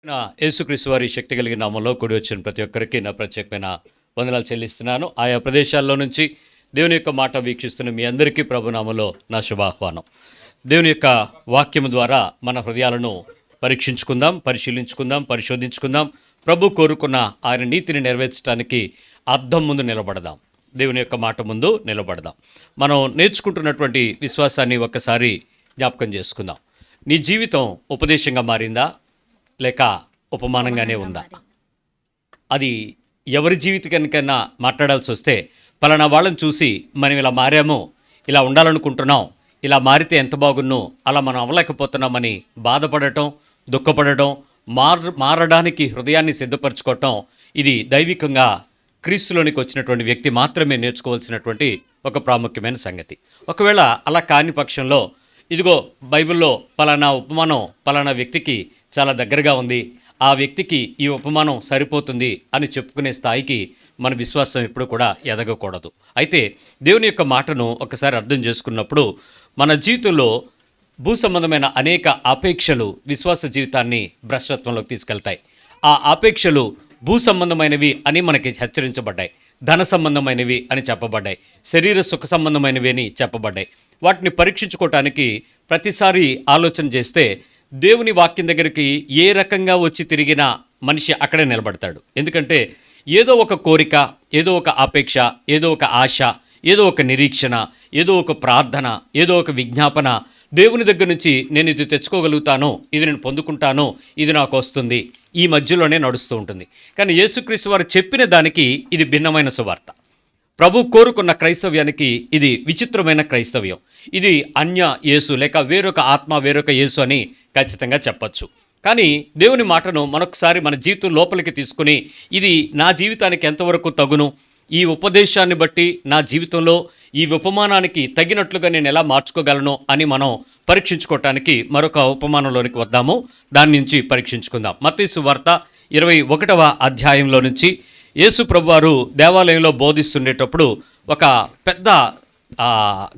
నా యేసుక్రీస్తు వారి శక్తి కలిగిన నామంలో కూడి వచ్చిన ప్రతి ఒక్కరికి నా ప్రత్యేకమైన వందనాలు చెల్లిస్తున్నాను. ఆయా ప్రదేశాల్లో నుంచి దేవుని యొక్క మాట వీక్షిస్తున్న మీ అందరికీ ప్రభునామంలో నా శుభాహ్వానం. దేవుని యొక్క వాక్యము ద్వారా మన హృదయాలను పరీక్షించుకుందాం, పరిశీలించుకుందాం, పరిశోధించుకుందాం. ప్రభు కోరుకున్న ఆయన నీతిని నెరవేర్చడానికి అద్దం ముందు నిలబడదాం. దేవుని యొక్క మాట ముందు నిలబడదాం. మనం నేర్చుకుంటున్నటువంటి విశ్వాసాన్ని ఒక్కసారి జ్ఞాపకం చేసుకుందాం. నీ జీవితం ఉపదేశంగా మారిందా లేక ఉపమానంగానే ఉందా? అది ఎవరి జీవితానికైనా మాట్లాడాల్సి వస్తే పలానా వాళ్ళని చూసి మనం ఇలా మారాము, ఇలా ఉండాలనుకుంటున్నాం, ఇలా మారితే ఎంత బాగున్నో, అలా మనం అవ్వలేకపోతున్నామని బాధపడటం, దుఃఖపడటం, మారడానికి హృదయాన్ని సిద్ధపరచుకోవటం, ఇది దైవికంగా క్రీస్తులోనికి వచ్చినటువంటి వ్యక్తి మాత్రమే నేర్చుకోవాల్సినటువంటి ఒక ప్రాముఖ్యమైన సంగతి. ఒకవేళ అలా కాని పక్షంలో ఇదిగో బైబిల్లో పలానా ఉపమానం పలానా వ్యక్తికి చాలా దగ్గరగా ఉంది, ఆ వ్యక్తికి ఈ ఉపమానం సరిపోతుంది అని చెప్పుకునే స్థాయికి మన విశ్వాసం ఎప్పుడు కూడా ఎదగకూడదు. అయితే దేవుని యొక్క మాటను ఒకసారి అర్థం చేసుకున్నప్పుడు మన జీవితంలో భూ సంబంధమైన అనేక ఆపేక్షలు విశ్వాస జీవితాన్ని భ్రష్టత్వంలోకి తీసుకెళ్తాయి. ఆ ఆపేక్షలు భూ సంబంధమైనవి అని మనకి హెచ్చరించబడ్డాయి, ధన సంబంధమైనవి అని చెప్పబడ్డాయి, శరీర సుఖ సంబంధమైనవి అని చెప్పబడ్డాయి. వాటిని పరీక్షించుకోవటానికి ప్రతిసారి ఆలోచన చేస్తే దేవుని వాక్యం దగ్గరికి ఏ రకంగా వచ్చి తిరిగినా మనిషి అక్కడే నిలబడతాడు. ఎందుకంటే ఏదో ఒక కోరిక, ఏదో ఒక ఆపేక్ష, ఏదో ఒక ఆశ, ఏదో ఒక నిరీక్షణ, ఏదో ఒక ప్రార్థన, ఏదో ఒక విజ్ఞాపన దేవుని దగ్గర నుంచి నేను ఇది తెచ్చుకోగలుగుతాను, ఇది నేను పొందుకుంటాను, ఇది నాకు వస్తుంది, ఈ మధ్యలోనే నడుస్తూ ఉంటుంది. కానీ యేసుక్రీస్తు వారు చెప్పిన దానికి ఇది భిన్నమైన సువార్త. ప్రభు కోరుకున్న క్రైస్తవ్యానికి ఇది విచిత్రమైన క్రైస్తవ్యం. ఇది అన్య యేసు లేక వేరొక ఆత్మ, వేరొక యేసు అని ఖచ్చితంగా చెప్పచ్చు. కానీ దేవుని మాటను మరొకసారి మన జీవితం లోపలికి తీసుకుని ఇది నా జీవితానికి ఎంతవరకు తగును, ఈ ఉపదేశాన్ని బట్టి నా జీవితంలో ఈ ఉపమానానికి తగినట్లుగా నేను ఎలా మార్చుకోగలను అని మనం పరీక్షించుకోవటానికి మరొక ఉపమానంలోనికి వద్దాము. దాని నుంచి పరీక్షించుకుందాం. మత్తయి సువార్త 21వ అధ్యాయంలో నుంచి యేసు ప్రభువారు దేవాలయంలో బోధిస్తుండేటప్పుడు ఒక పెద్ద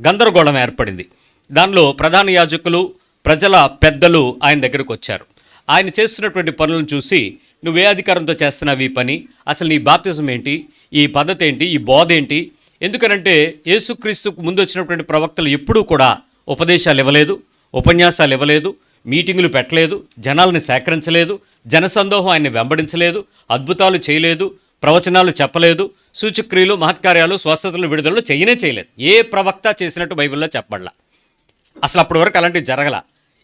గందరగోళం ఏర్పడింది. దానిలో ప్రధాన యాజకులు, ప్రజల పెద్దలు ఆయన దగ్గరకు వచ్చారు. ఆయన చేస్తున్నటువంటి పనులను చూసి, నువ్వే అధికారంతో చేస్తున్నావు ఈ పని, అసలు నీ బాప్తిజం ఏంటి, ఈ పద్ధతి ఏంటి, ఈ బోధ ఏంటి? ఎందుకనంటే యేసుక్రీస్తుకు ముందు వచ్చినటువంటి ప్రవక్తలు ఎప్పుడూ కూడా ఉపదేశాలు ఇవ్వలేదు, ఉపన్యాసాలు ఇవ్వలేదు, మీటింగులు పెట్టలేదు, జనాలను సేకరించలేదు, జనసందోహం ఆయన్ని వెంబడించలేదు, అద్భుతాలు చేయలేదు, ప్రవచనాలు చెప్పలేదు, సూచక్రియలు, మహత్కార్యాలు, స్వస్థతలు, విడుదలలు చేయలేదు. ఏ ప్రవక్త చేసినట్టు బైబిల్లో చెప్పబడలా. అసలు అప్పటి వరకు అలాంటివి జరగల.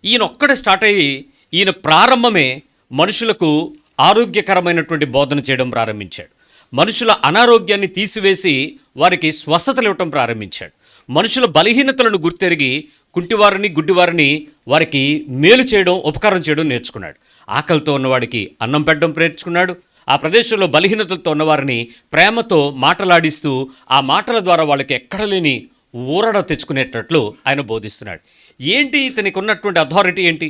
ఈయన ఒక్కడే స్టార్ట్ అయ్యి ఈయన ప్రారంభమే మనుషులకు ఆరోగ్యకరమైనటువంటి బోధన చేయడం ప్రారంభించాడు. మనుషుల అనారోగ్యాన్ని తీసివేసి వారికి స్వస్థతలు ఇవ్వటం ప్రారంభించాడు. మనుషుల బలహీనతలను గుర్తెరిగి కుంటివారిని, గుడ్డివారిని వారికి మేలు చేయడం, ఉపకారం చేయడం నేర్చుకున్నాడు. ఆకలితో ఉన్నవాడికి అన్నం పెట్టడం నేర్చుకున్నాడు. ఆ ప్రదేశంలో బలహీనతలతో ఉన్నవారిని ప్రేమతో మాటలాడిస్తూ ఆ మాటల ద్వారా వాళ్ళకి ఎక్కడ లేని ఊరడ తెచ్చుకునేటట్లు ఆయన బోధిస్తున్నాడు. ఏంటి ఇతనికి ఉన్నటువంటి అథారిటీ ఏంటి?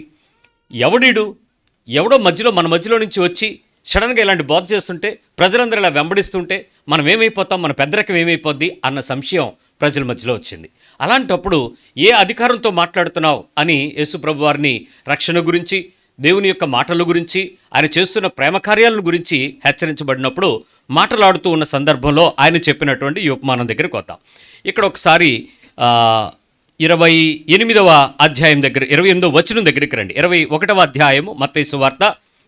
ఎవడో మన మధ్యలో నుంచి వచ్చి సడన్గా ఇలాంటి బోధ చేస్తుంటే, ప్రజలందరూ ఇలా వెంబడిస్తుంటే మనం ఏమైపోతాం, మన పెద్దరకం ఏమైపోద్ది అన్న సంశయం ప్రజల మధ్యలో వచ్చింది. అలాంటప్పుడు ఏ అధికారంతో మాట్లాడుతున్నావు అని యేసు ప్రభు వారిని రక్షణ గురించి, దేవుని యొక్క మాటల గురించి, ఆయన చేస్తున్న ప్రేమ కార్యాలను గురించి హెచ్చరించబడినప్పుడు మాట్లాడుతూ ఉన్న సందర్భంలో ఆయన చెప్పినటువంటి ఈ ఉపమానం దగ్గరికి వద్దాం. ఇక్కడ ఒకసారి 28వ అధ్యాయం దగ్గర 28వ వచనం దగ్గరికి రండి. 21వ అధ్యాయము మత్తయి సువార్త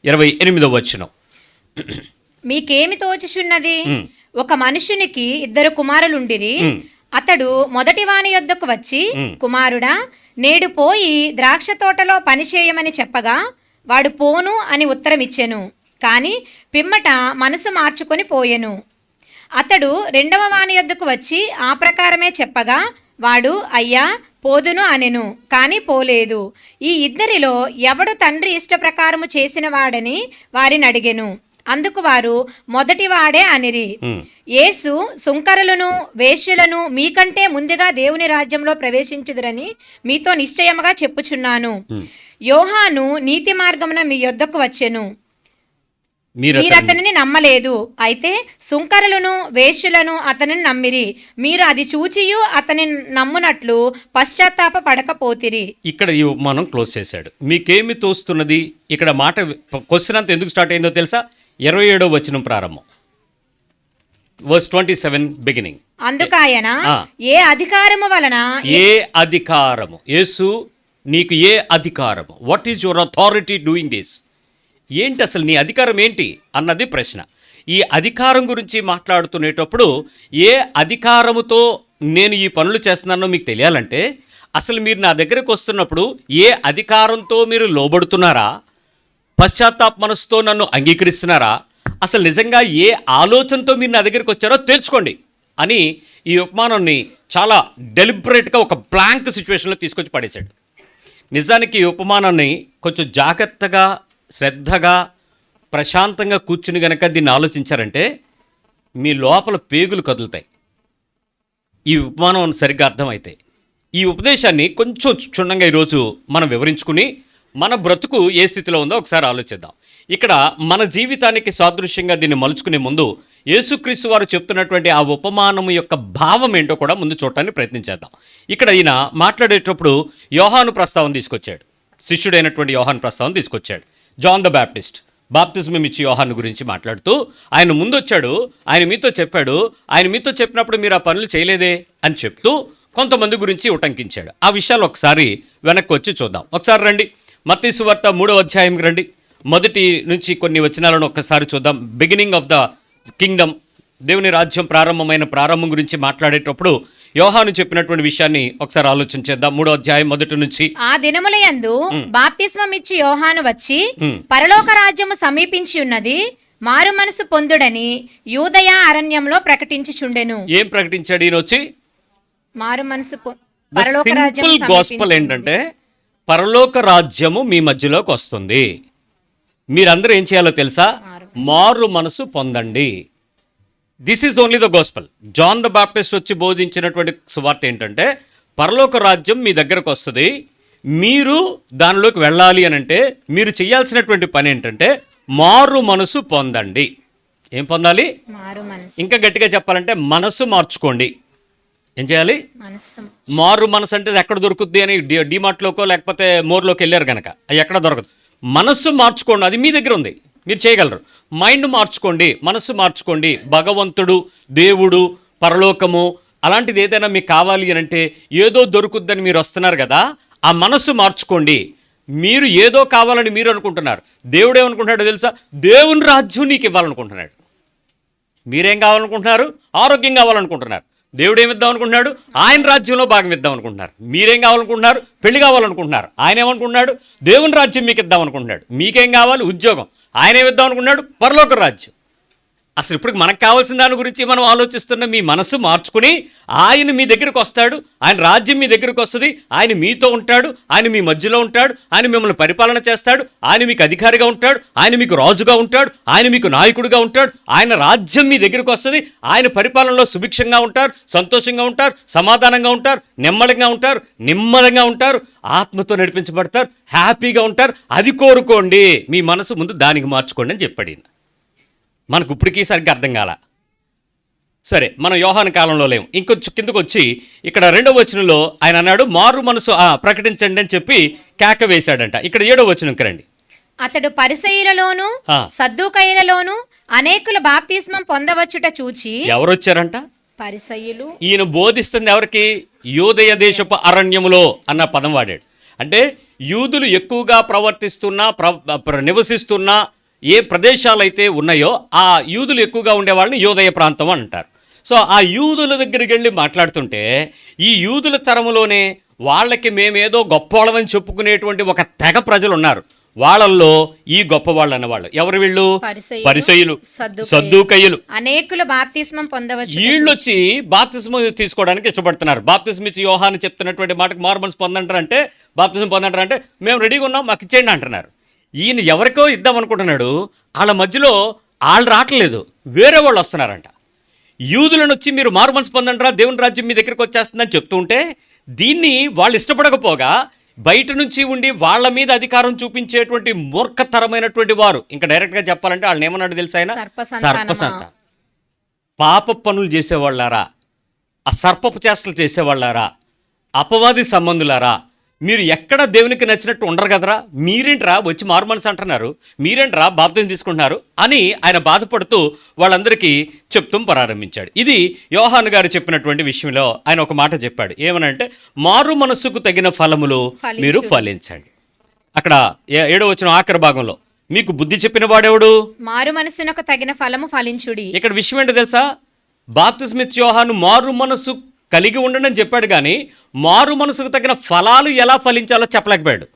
28వ వచనం. మీకేమి తోచుచున్నది? ఒక మనుషునికి 2 కుమారులుండిరి. అతడు మొదటి వాని యొద్దకు వచ్చి, కుమారుడా, నేడు పోయి ద్రాక్ష తోటలో పని చేయమని చెప్పగా వాడు పోను అని ఉత్తరమిచ్చెను. కాని పిమ్మట మనసు మార్చుకొని పోయెను. అతడు రెండవ వాని యొద్దకు వచ్చి ఆ ప్రకారమే చెప్పగా వాడు అయ్యా పోదును అనెను, కాని పోలేదు. ఈ ఇద్దరిలో ఎవడు తండ్రి ఇష్ట ప్రకారము చేసిన వాడని వారిని అడిగెను. అందుకు వారు మొదటివాడే అనిరి. యేసు సుంకరులను, వేశ్యులను మీకంటే ముందుగా దేవుని రాజ్యంలో ప్రవేశించుదురని మీతో నిశ్చయముగా చెప్పుచున్నాను. యోహాను నీతి మార్గమున మీ యొద్దకు వచ్చెను. మీరు మీరు అతనిని నమ్మలేదు. అయితే సుంకరులను వేశ్యులను అతనిని నమ్మిరి. మీరు అది చూచియు అతని నమ్మునట్లు పశ్చాత్తాప పడకపోతిరి. ఇక్కడ ఈ ఉపమానం క్లోజ్ చేశాడు. మీకేమి తోస్తున్నది? ఇక్కడ మాట క్వశ్చన్ అంతా ఎందుకు స్టార్ట్ అయిందో తెలుసా? 27వ వచనం ప్రారంభం, వర్స్ 27 బిగినింగ్. అందుకాయన ఏ అధికారము వలన ఏ అధికారము? యేసు, నీకు ఏ అధికారము? What is your authority doing this? ఏంటి అసలు నీ అధికారం ఏంటి అన్నది ప్రశ్న. ఈ అధికారం గురించి మాట్లాడుతునేటప్పుడు ఏ అధికారముతో నేను ఈ పనులు చేస్తున్నానో మీకు తెలియాలంటే అసలు మీరు నా దగ్గరకు వస్తున్నప్పుడు ఏ అధికారంతో మీరు లోబడుతున్నారా? పశ్చాత్తాప మనసుతో నన్ను అంగీకరిస్తున్నారా? అసలు నిజంగా ఏ ఆలోచనతో మీరు నా దగ్గరికి వచ్చారో తెలుసుకోండి అని ఈ ఉపమానాన్ని చాలా డెలిబరేట్గా ఒక బ్లాంక్ సిచ్యువేషన్లో తీసుకొచ్చి పడేశాడు. నిజానికి ఈ ఉపమానాన్ని కొంచెం జాగ్రత్తగా, శ్రద్ధగా, ప్రశాంతంగా కూర్చుని గనక దీన్ని ఆలోచించారంటే మీ లోపల పేగులు కదులుతాయి. ఈ ఉపమానం సరిగ్గా అర్థమైతే ఈ ఉపదేశాన్ని కొంచెం క్షుణ్ణంగా ఈరోజు మనం వివరించుకుని మన బ్రతుకు ఏ స్థితిలో ఉందో ఒకసారి ఆలోచిద్దాం. ఇక్కడ మన జీవితానికి సాదృశ్యంగా దీన్ని మలుచుకునే ముందు యేసుక్రీస్తు వారు చెప్తున్నటువంటి ఆ ఉపమానం యొక్క భావం ఏంటో కూడా ముందు చూడటానికి ప్రయత్నించేద్దాం. ఇక్కడ ఈయన మాట్లాడేటప్పుడు యోహాను ప్రస్తావన తీసుకొచ్చాడు. శిష్యుడైనటువంటి యోహాను ప్రస్తావన తీసుకొచ్చాడు. జాన్ ద బ్యాప్టిస్ట్ బాప్తిజం ఇచ్చి యోహాను గురించి మాట్లాడుతూ ఆయన ముందు వచ్చాడు. ఆయన మీతో చెప్పాడు. ఆయన మీతో చెప్పినప్పుడు మీరు ఆ పనులు చేయలేదే అని చెప్తూ కొంతమంది గురించి ఉటంకించాడు. ఆ విషయాలు ఒకసారి వెనక్కి వచ్చి చూద్దాం. ఒకసారి రండి, మత్తయి సువార్త 3వ అధ్యాయంకి రండి. మొదటి నుంచి కొన్ని వచనాలను ఒక్కసారి చూద్దాం. బిగినింగ్ ఆఫ్ ద కింగ్డమ్, దేవుని రాజ్యం ప్రారంభం గురించి మాట్లాడేటప్పుడు యోహాను చెప్పినటువంటి విషయాన్ని ఒకసారి ఆలోచన చేద్దాం. 3వ అధ్యాయం మొదటి నుంచి. ఆ దినములయందు బాప్తిస్మం ఇచ్చి యోహాను వచ్చి పరలోక రాజ్యము సమీపించి ఉన్నది, మారు మనసు పొందుడని యూదయ అరణ్యంలో ప్రకటించుచుండెను. ఏం ప్రకటించాడు ఈయన వచ్చి? మారు మనసు పరలోక రాజ్యం సింపుల్ గాస్పల్ ఏంటంటే పరలోక రాజ్యము మీ మధ్యలోకి వస్తుంది. మీరందరూ ఏం చేయాలో తెలుసా? మారు మనసు పొందండి. This is only the gospel. John the Baptist వచ్చి బోధించినటువంటి సువార్త ఏంటంటే పరలోక రాజ్యం మీ దగ్గరకు వస్తుంది, మీరు దానిలోకి వెళ్ళాలి అని అంటే మీరు చేయాల్సినటువంటి పని ఏంటంటే మారు మనసు పొందండి. ఏం పొందాలి? మారు మనసు. ఇంకా గట్టిగా చెప్పాలంటే మనసు మార్చుకోండి. ఏం చేయాలి? మారు మనసు అంటే ఎక్కడ దొరుకుద్ది అని డిమార్ట్లోకో లేకపోతే మోర్లోకి వెళ్ళారు కనుక అది ఎక్కడ దొరకదు. మనస్సు మార్చుకోండి, అది మీ దగ్గర ఉంది, మీరు చేయగలరు. మైండ్ మార్చుకోండి, మనస్సు మార్చుకోండి. భగవంతుడు, దేవుడు, పరలోకము అలాంటిది ఏదైనా మీకు కావాలి అని అంటే ఏదో దొరుకుద్దని మీరు వస్తున్నారు కదా, ఆ మనస్సు మార్చుకోండి. మీరు ఏదో కావాలని మీరు అనుకుంటున్నారు, దేవుడు ఏమనుకుంటున్నాడో తెలుసా? దేవుని రాజ్యం నీకు ఇవ్వాలనుకుంటున్నాడు. మీరేం కావాలనుకుంటున్నారు? ఆరోగ్యం కావాలనుకుంటున్నారు. దేవుడు ఏమిద్దాం అనుకుంటున్నాడు? ఆయన రాజ్యంలో భాగం ఇద్దాం అనుకుంటున్నారు. మీరేం కావాలనుకుంటున్నారు? పెళ్లి కావాలనుకుంటున్నారు. ఆయన ఏమనుకుంటున్నాడు? దేవుని రాజ్యం మీకు ఇద్దాం అనుకుంటున్నాడు. మీకేం కావాలి? ఉద్యోగం. ఆయన ఏమిద్దాం అనుకుంటున్నాడు? పరలోక రాజ్యం. అసలు ఇప్పుడు మనకు కావాల్సిన దాని గురించి మనం ఆలోచిస్తున్న మీ మనసు మార్చుకుని ఆయన మీ దగ్గరకు వస్తాడు, ఆయన రాజ్యం మీ దగ్గరకు వస్తుంది, ఆయన మీతో ఉంటాడు, ఆయన మీ మధ్యలో ఉంటాడు, ఆయన మిమ్మల్ని పరిపాలన చేస్తాడు, ఆయన మీకు అధికారిగా ఉంటాడు, ఆయన మీకు రాజుగా ఉంటాడు, ఆయన మీకు నాయకుడిగా ఉంటాడు. ఆయన రాజ్యం మీ దగ్గరకు వస్తుంది, ఆయన పరిపాలనలో సుభిక్షంగా ఉంటారు, సంతోషంగా ఉంటారు, సమాధానంగా ఉంటారు, నెమ్మదంగా ఉంటారు, ఆత్మతో నడిపించబడతారు, హ్యాపీగా ఉంటారు. అది కోరుకోండి, మీ మనసు ముందు దానికి మార్చుకోండి అని చెప్పాడు. మనకు ఇప్పటికీ సరిగ్గా అర్థం కాల. సరే, మనం యోహాను కాలంలో లేము. ఇంకొంచెం కిందకు వచ్చి ఇక్కడ 2వ వచనంలో ఆయన అన్నాడు మారు మనసు ప్రకటించండి అని చెప్పి కేక వేశాడంట. ఇక్కడ 7వ వచనంకి రండి. అతడు పరిసయ్యులలోను సద్దూకయ్యులలోను అనేకుల బాప్తిస్మం పొందవచ్చుట చూచి. ఎవరు వచ్చారంట? పరిసయ్యులు. ఈయన బోధిస్తుంది ఎవరికి? యూదయ దేశపు అరణ్యములో అన్న పదం వాడాడు. అంటే యూదులు ఎక్కువగా ప్రవర్తిస్తున్నా నివసిస్తున్నా ఏ ప్రదేశాలు అయితే ఉన్నాయో ఆ యూదులు ఎక్కువగా ఉండేవాళ్ళని యూదయ ప్రాంతం అంటారు. సో ఆ యూదుల దగ్గరికి వెళ్ళి మాట్లాడుతుంటే ఈ యూదుల తరములోనే వాళ్ళకి మేమేదో గొప్పవాళ్ళమని చెప్పుకునేటువంటి ఒక తెగ ప్రజలు ఉన్నారు. వాళ్ళల్లో ఈ గొప్పవాళ్ళు అన్నవాళ్ళు ఎవరు? వీళ్ళు పరిసయ్యులు, సద్దూకయ్యులు. అనేకులు బాప్తిస్మం పొందవచ్చు. వీళ్ళు వచ్చి బాప్తిస్మం తీసుకోవడానికి ఇష్టపడుతున్నారు. బాప్తిస్మం ఇచ్చి యోహాను చెప్తున్నటువంటి మాటకు మారు మనసు పొందంటారంటే, బాప్తిస్మం పొందంటారంటే మేము రెడీగా ఉన్నాం, మాకు ఇచ్చేయండి అంటున్నారు. ఈయన ఎవరికో ఇద్దాం అనుకుంటున్నాడు. వాళ్ళ మధ్యలో వాళ్ళు రావట్లేదు, వేరే వాళ్ళు వస్తున్నారంట. యూదులను వచ్చి మీరు మారు మనసు పొందంటారా, దేవుని రాజ్యం మీ దగ్గరికి వచ్చేస్తుందని చెప్తూ ఉంటే దీన్ని వాళ్ళు ఇష్టపడకపోగా బయట నుంచి ఉండి వాళ్ళ మీద అధికారం చూపించేటువంటి మూర్ఖతరమైనటువంటి వారు, ఇంకా డైరెక్ట్గా చెప్పాలంటే వాళ్ళని ఏమన్నాడు తెలుసా ఆయన? సర్పసంతానం. పాప పనులు చేసేవాళ్ళారా, ఆ సర్పపు చేష్టలు చేసేవాళ్ళారా, అపవాది సంబంధులారా, మీరు ఎక్కడ దేవునికి నచ్చినట్టు ఉండరు కదరా, మీరేంట్రా వచ్చి మారుమనసు అంటున్నారు, మీరేంట్రా బాప్తిజం తీసుకుంటున్నారు అని ఆయన బాధపడుతూ వాళ్ళందరికీ చెప్తూ ప్రారంభించాడు. ఇది యోహాను గారు చెప్పినటువంటి విషయంలో ఆయన ఒక మాట చెప్పాడు. ఏమనంటే, మారు మనస్సుకు తగిన ఫలములు మీరు ఫలించండి. అక్కడ 7వ వచనం ఆఖరి భాగంలో, మీకు బుద్ధి చెప్పిన వాడెవడు? మారు మనస్సునకు తగిన ఫలము ఫలించుడి. ఇక్కడ విషయం ఏంటో తెలుసా? బాప్తిస్మిచ్చే యోహాను మారు మనస్సు కలిగి ఉండండి అని చెప్పాడు, కానీ మారు మనసుకు తగిన ఫలాలు ఎలా ఫలించాలో చెప్పలేకపోయాడు.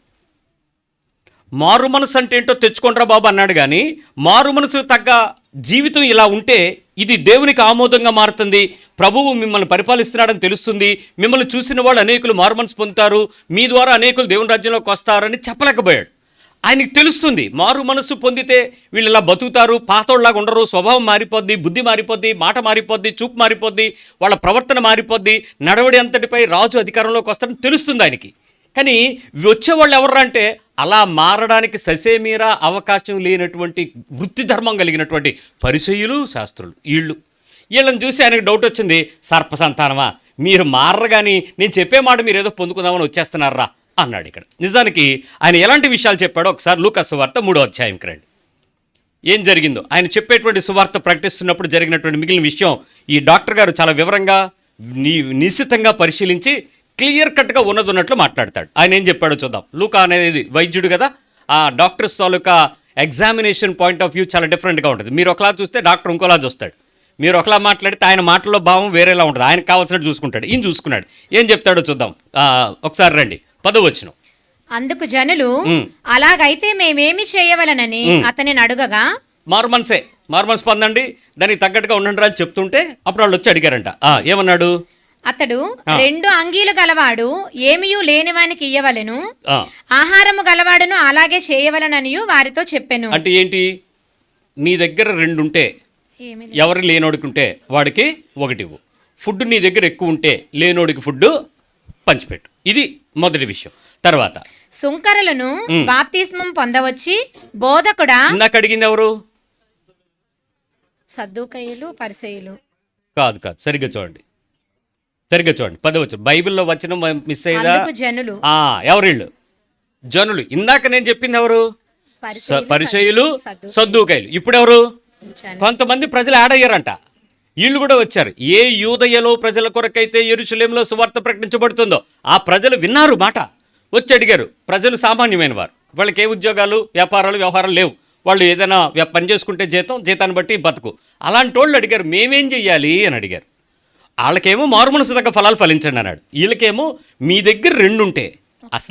మారు మనసు అంటే ఏంటో తెచ్చుకుంటారా బాబు అన్నాడు, కానీ మారు మనసుకు తగ్గ జీవితం ఇలా ఉంటే ఇది దేవునికి ఆమోదంగా మారుతుంది, ప్రభువు మిమ్మల్ని పరిపాలిస్తున్నాడని తెలుస్తుంది, మిమ్మల్ని చూసిన వాళ్ళు అనేకులు మారు మనసు పొందుతారు, మీ ద్వారా అనేకులు దేవుని రాజ్యంలోకి వస్తారని చెప్పలేకపోయాడు. ఆయనకి తెలుస్తుంది మారు మనస్సు పొందితే వీళ్ళు ఇలా బతుకుతారు, పాతోళ్ళలాగా ఉండరు, స్వభావం మారిపోద్ది, బుద్ధి మారిపోద్ది, మాట మారిపోద్ది, చూపు మారిపోద్ది, వాళ్ళ ప్రవర్తన మారిపోద్ది, నడవడి అంతటిపై రాజు అధికారంలోకి వస్తారని తెలుస్తుంది ఆయనకి. కానీ వచ్చేవాళ్ళు ఎవరు అంటే అలా మారడానికి ససేమీరా అవకాశం లేనటువంటి వృత్తి ధర్మం కలిగినటువంటి పరిసయ్యులు, శాస్త్రులు. వీళ్ళని చూసి ఆయనకు డౌట్ వచ్చింది, సర్పసంతానమా, మీరు మారరు కానీ నేను చెప్పే మాట మీరు ఏదో పొందుకుందామని వచ్చేస్తున్నారా అన్నాడు. ఇక్కడ నిజానికి ఆయన ఎలాంటి విషయాలు చెప్పాడో ఒకసారి లూకా సువార్త 3వ అధ్యాయంకి రండి. ఏం జరిగిందో ఆయన చెప్పేటువంటి సువార్త ప్రకటిస్తున్నప్పుడు జరిగినటువంటి మిగిలిన విషయం ఈ డాక్టర్ గారు చాలా వివరంగా నిశితంగా పరిశీలించి క్లియర్ కట్గా ఉన్నట్లు మాట్లాడతాడు. ఆయన ఏం చెప్పాడో చూద్దాం. లూకా అనేది వైద్యుడు కదా, ఆ doctors taluka examination point of view చాలా డిఫరెంట్గా ఉంటుంది. మీరు ఒకలా చూస్తే డాక్టర్ ఇంకోలా చూస్తాడు, మీరు ఒకలా మాట్లాడితే ఆయన మాటల్లో భావం వేరేలా ఉంటుంది, ఆయనకు కావాల్సినట్టు చూసుకుంటాడు. ఈయన చూసుకున్నాడు, ఏం చెప్తాడో చూద్దాం. ఒకసారి రండి 10వ వచనం. అందుకు జనులు, అలాగైతే మేమేమి చేయవలనని అతనిని అడుగగా, మారు మనసు పొందండి, దానికి తగ్గట్టుగా ఉండండి అని చెప్తుంటే అప్పుడు వాళ్ళు వచ్చి అడిగారంట. ఏమన్నాడు? అతడు 2 అంగీలు గలవాడు ఏమియూ లేనివానికి ఇయ్యవలెను, ఆహారము గలవాడును అలాగే చేయవలననియు వారితో చెప్పెను. అంటే ఏంటి? నీ దగ్గర 2 ఉంటే, ఎవరు లేనోడికి ఉంటే వాడికి 1 ఇవ్వు. ఫుడ్ నీ దగ్గర ఎక్కువ ఉంటే లేనోడికి ఫుడ్ పంచిపెట్టు. ఇది మొదటి విషయం. తర్వాత సుంకరులను బాప్తిస్మం పొందవచ్చి బోధకుడా, నాకు అడిగింది ఎవరు? సద్దూకయ్యులు, పరిసయ్యులు కాదు. సరిగ్గా చూడండి 10వ వచనం. బైబిల్లో వచనం మిస్ అయ్యేదా? జనులు. ఎవరు వీళ్ళు? జనులు. ఇందాక నేను చెప్పింది ఎవరు? పరిసయ్యులు, సద్దూకయ్యులు. ఇప్పుడు ఎవరు? కొంతమంది ప్రజలు యాడ్ అయ్యారంట, వీళ్ళు కూడా వచ్చారు. ఏ యూదయలో ప్రజల కొరకైతే యెరూషలేములో సువార్త ప్రకటించబడుతుందో ఆ ప్రజలు విన్నారు మాట, వచ్చి అడిగారు. ప్రజలు సామాన్యమైన వారు, వాళ్ళకి ఏ ఉద్యోగాలు, వ్యాపారాలు, వ్యవహారాలు లేవు, వాళ్ళు ఏదైనా పని చేసుకుంటే జీతాన్ని బట్టి బతుకు. అలాంటి వాళ్ళు అడిగారు, మేమేం చెయ్యాలి అని అడిగారు. వాళ్ళకేమో మారు మనసు తగ్గ ఫలాలు ఫలించండి అన్నాడు. వీళ్ళకేమో మీ దగ్గర 2 ఉంటే,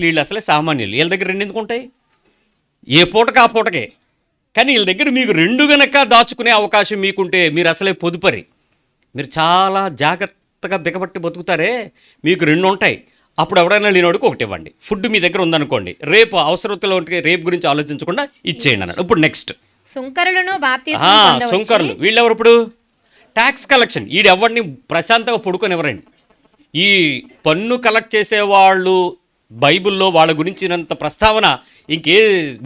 వీళ్ళు అసలే సామాన్యులు, వీళ్ళ దగ్గర 2 ఎందుకు ఉంటాయి? ఏ పూటకి ఆ పూటకే. కానీ వీళ్ళ దగ్గర మీకు 2 గనక దాచుకునే అవకాశం మీకుంటే మీరు అసలే పొదుపరి, మీరు చాలా జాగ్రత్తగా బిగబట్టి బతుకుతారే, మీకు 2 ఉంటాయి. అప్పుడు ఎవరైనా లేనివాడికి 1 ఇవ్వండి. ఫుడ్ మీ దగ్గర ఉందనుకోండి, రేపు అవసరతలో రేపు గురించి ఆలోచించకుండా ఇచ్చేయండి అన్నాడు. ఇప్పుడు నెక్స్ట్ సుంకరులు. వీళ్ళెవరు? ఇప్పుడు ట్యాక్స్ కలెక్షన్. ఎవరిని ప్రశాంతంగా పడుకొని ఎవరండి? ఈ పన్ను కలెక్ట్ చేసేవాళ్ళు బైబిల్లో వాళ్ళ గురించినంత ప్రస్తావన ఇంకే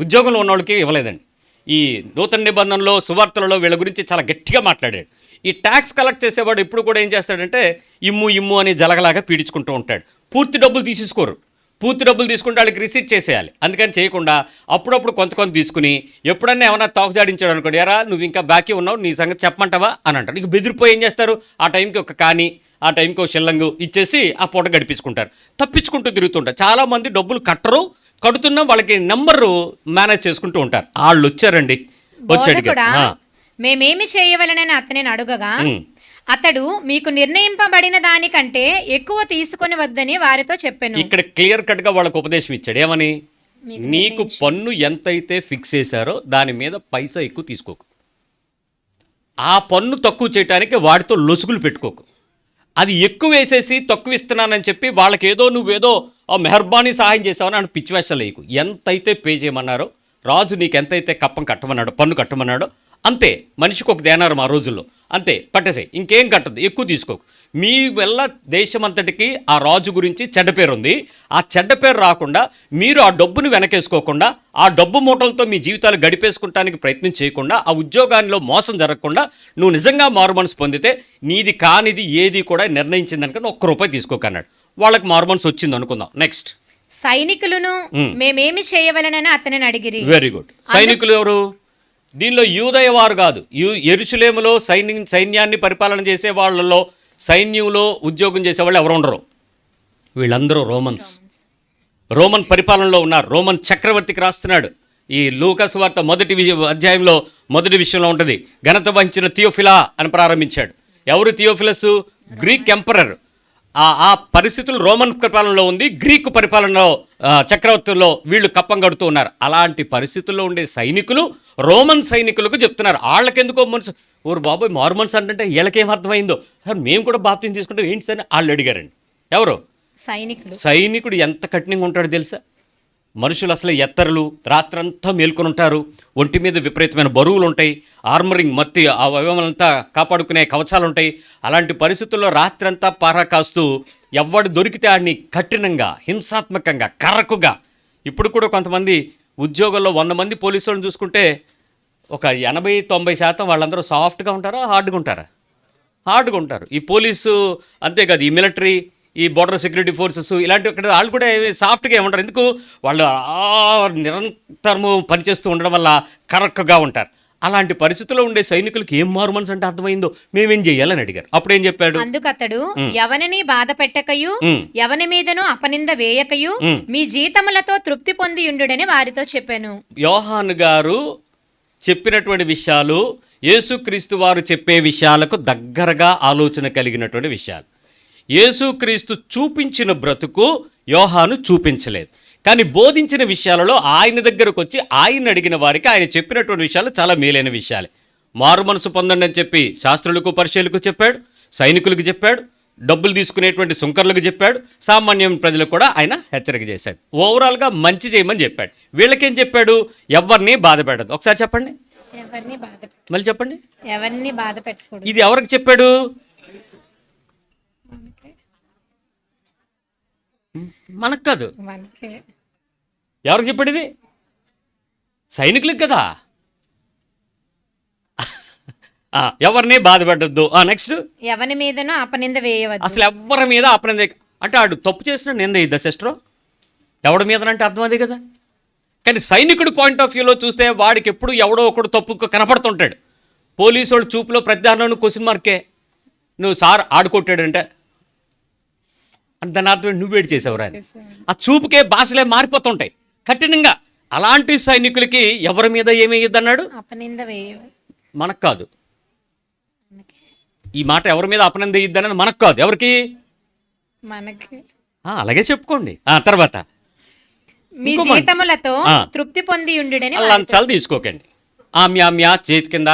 ఉద్యోగంలో ఉన్న వాళ్ళకి ఇవ్వలేదండి. ఈ నూతన నిబంధనలో సువార్తలలో వీళ్ళ గురించి చాలా గట్టిగా మాట్లాడాడు. ఈ ట్యాక్స్ కలెక్ట్ చేసేవాడు ఎప్పుడు కూడా ఏం చేస్తాడంటే ఇమ్ము అని జలగలాగా పీడించుకుంటూ ఉంటాడు. పూర్తి డబ్బులు తీసేసుకోరు, పూర్తి డబ్బులు తీసుకుంటే వాళ్ళకి రిసీట్ చేసేయాలి. అందుకని చేయకుండా అప్పుడప్పుడు కొంత తీసుకుని ఎప్పుడన్నా ఏమన్నా తోకజాడించాడు అనుకోండి, ఎరా నువ్వు ఇంకా బాకీ ఉన్నావు, నీ సంగతి చెప్పమంటావా అని అంటారు. నీకు బెదిరిపోయి ఏం చేస్తారు, ఆ టైంకి ఒక కానీ, ఆ టైంకి ఒక షిల్లంగు ఇచ్చేసి ఆ పూట గడిపించుకుంటారు, తప్పించుకుంటూ తిరుగుతుంటారు. చాలామంది డబ్బులు కట్టరు, కడుతున్నా వాళ్ళకి నెంబరు మేనేజ్ చేసుకుంటూ ఉంటారు. వాళ్ళు వచ్చారండి, వచ్చాడు. మేమేమి చేయవలనని అతనిని అడుగగా అతడు మీకు నిర్ణయింపబడిన దానికంటే ఎక్కువ తీసుకొని వద్దని వారితో చెప్పాను. ఇక్కడ క్లియర్ కట్ గా వాళ్ళకు ఉపదేశం ఇచ్చాడు. ఏమని? నీకు పన్ను ఎంతైతే ఫిక్స్ చేశారో దాని మీద పైసా ఎక్కువ తీసుకోకు, ఆ పన్ను తక్కువ చేయడానికి వాడితో లొసుగులు పెట్టుకోకు, అది ఎక్కువ వేసేసి తక్కువ ఇస్తున్నానని చెప్పి వాళ్ళకి ఏదో నువ్వేదో మెహర్బానీ సహాయం చేసావని అని పిచ్చి వేషాలు వేయకు. ఎంతైతే పే చేయమన్నారో రాజు నీకు ఎంతైతే కప్పం కట్టమన్నాడో, పన్ను కట్టమన్నాడో అంతే, మనిషికి ఒక దేనారం ఆ రోజుల్లో, అంతే పట్టేసే, ఇంకేం కట్టదు, ఎక్కువ తీసుకోకు. మీ వల్ల దేశం అంతటికి ఆ రాజు గురించి చెడ్డ పేరు ఉంది. ఆ చెడ్డ పేరు రాకుండా మీరు ఆ డబ్బును వెనకేసుకోకుండా, ఆ డబ్బు మూటలతో మీ జీవితాలు గడిపేసుకుంటానికి ప్రయత్నం చేయకుండా, ఆ ఉద్యోగాల్లో మోసం జరగకుండా నువ్వు నిజంగా మారుమనసు పొందితే నీది కానిది ఏది కూడా నిర్ణయించిందనుకని ₹1 తీసుకోకన్నాడు. వాళ్ళకి మారుమనసు వచ్చింది అనుకుందాం. నెక్స్ట్, సైనికులను మేమేమి చేయవలనని అతనిని అడిగిరి. Very good. సైనికులు ఎవరు? దీనిలో యూదయ వారు కాదు. యెరూషలేములో సైన్యాన్ని పరిపాలన చేసే వాళ్ళలో, సైన్యంలో ఉద్యోగం చేసేవాళ్ళు ఎవరు ఉండరు. వీళ్ళందరూ రోమన్ పరిపాలనలో ఉన్నారు. రోమన్ చక్రవర్తికి రాస్తున్నాడు. ఈ లూకాసు వార్త అధ్యాయంలో మొదటి విషయంలో ఉంటుంది. ఘనత వహించిన థియోఫిలా అని ప్రారంభించాడు. ఎవరు థియోఫిలస్? Greek emperor. ఆ పరిస్థితులు రోమన్ పరిపాలనలో ఉంది, గ్రీకు పరిపాలనలో చక్రవర్తుల్లో వీళ్ళు కప్పం కడుతూ ఉన్నారు. అలాంటి పరిస్థితుల్లో ఉండే సైనికులు రోమన్ సైనికులకు చెప్తున్నారు. వాళ్ళకెందుకో మనసు, ఓరు బాబోయ్ మారుమనసు అంటే వీళ్ళకేం అర్థమైందో, సార్ మేము కూడా బాప్తిజం తీసుకుంటాం ఏంటి సార్ వాళ్ళు అడిగారండి. ఎవరు? సైనికుడు ఎంత కఠినంగా ఉంటాడో తెలుసా? మనుషులు అసలు ఎత్తరులు, రాత్రంతా మేల్కొని ఉంటారు, ఒంటి మీద విపరీతమైన బరువులు ఉంటాయి, ఆర్మరింగ్ మత్తి ఆ అవయవాలంతా కాపాడుకునే కవచాలు ఉంటాయి. అలాంటి పరిస్థితుల్లో రాత్రంతా పారా కాస్తూ ఎవడు దొరికితే ఆడిని కఠినంగా, హింసాత్మకంగా, కర్రకుగా. ఇప్పుడు కూడా కొంతమంది ఉద్యోగంలో 100 మంది పోలీసు వాళ్ళని చూసుకుంటే ఒక 80-90% వాళ్ళందరూ సాఫ్ట్గా ఉంటారా, హార్డ్గా ఉంటారా? హార్డ్గా ఉంటారు. ఈ పోలీసు అంతేకాదు, ఈ మిలిటరీ, ఈ బోర్డర్ సెక్యూరిటీ ఫోర్సెస్ ఇలాంటి వాళ్ళు కూడా సాఫ్ట్గా ఏమంటారు. ఎందుకు? వాళ్ళు నిరంతరము పనిచేస్తూ ఉండడం వల్ల కరెక్ట్గా ఉంటారు. అలాంటి పరిస్థితుల్లో ఉండే సైనికులకు ఏం మారు మనసు అంటే అర్థమైందో, మేమేం చేయాలని అడిగారు. అప్పుడు ఏం చెప్పాడు? అందుకతడు ఎవరిని బాధ పెట్టకయు, ఎవని మీదను అపనింద వేయకయు, మీ జీతములతో తృప్తి పొందియుండుడని వారితో చెప్పాను. యోహాను గారు చెప్పినటువంటి విషయాలు యేసుక్రీస్తు వారు చెప్పే విషయాలకు దగ్గరగా ఆలోచన కలిగినటువంటి విషయాలు. యేసుక్రీస్తు చూపించిన బ్రతుకు యోహాను చూపించలేదు, కానీ బోధించిన విషయాలలో ఆయన దగ్గరకు వచ్చి ఆయన అడిగిన వారికి ఆయన చెప్పినటువంటి విషయాలు చాలా మేలైన విషయాలే. మారు మనసు పొందండి అని చెప్పి శాస్త్రులకు, పరిచయులకు చెప్పాడు, సైనికులకు చెప్పాడు, డబ్బులు తీసుకునేటువంటి సుంకర్లకు చెప్పాడు, సామాన్య ప్రజలకు కూడా ఆయన హెచ్చరిక చేశాడు. ఓవరాల్గా మంచి చేయమని చెప్పాడు. వీళ్ళకేం చెప్పాడు? ఎవరిని బాధ పెట్టదు. ఒకసారి చెప్పండి, మళ్ళీ చెప్పండి. ఎవరిని బాధ పెట్టకూడదు. ఇది ఎవరికి చెప్పాడు? మనకు కాదు. ఎవరికి చెప్పాడు ఇది? సైనికులకు కదా. ఎవరిని బాధ పెట్టద్దు. నెక్స్ట్, ఎవరి మీదనో అపనింద వేయవద్దు. అసలు ఎవరి మీద అపనింద అంటే ఆడు తప్పు చేసిన నింద ఇద్దా సిస్టర్? ఎవడి మీదనంటే అర్థం అదే కదా. కానీ సైనికుడి పాయింట్ ఆఫ్ వ్యూలో చూస్తే వాడికి ఎప్పుడు ఎవడో ఒకడు తప్పు కనపడుతుంటాడు. పోలీసు వాడు చూపులో ప్రతి దానిలోనూ క్వశ్చన్ మార్కే. నువ్వు సార్ ఆడుకొట్టాడంటే అంటే దాని అర్థం నువ్వు వేడి చేసావురా అని. ఆ చూపుకే భాషలే మారిపోతుంటాయి కఠినంగా. అలాంటి సైనికులకి ఎవరి మీద ఏమేయద్దన్నాడు? అపనింద వేయవద్దు. మనకు కాదు ఈ మాట. ఎవరి మీద అపనింద వేయద్దన్నది మనకు కాదు. ఎవరికి? మనకి. అలాగే చెప్పుకోండి. తర్వాత మీ జీతములతో తృప్తి పొందియుండుడని. లంచాలు తీసుకోకండి. ఆమ్యా చేతి కింద,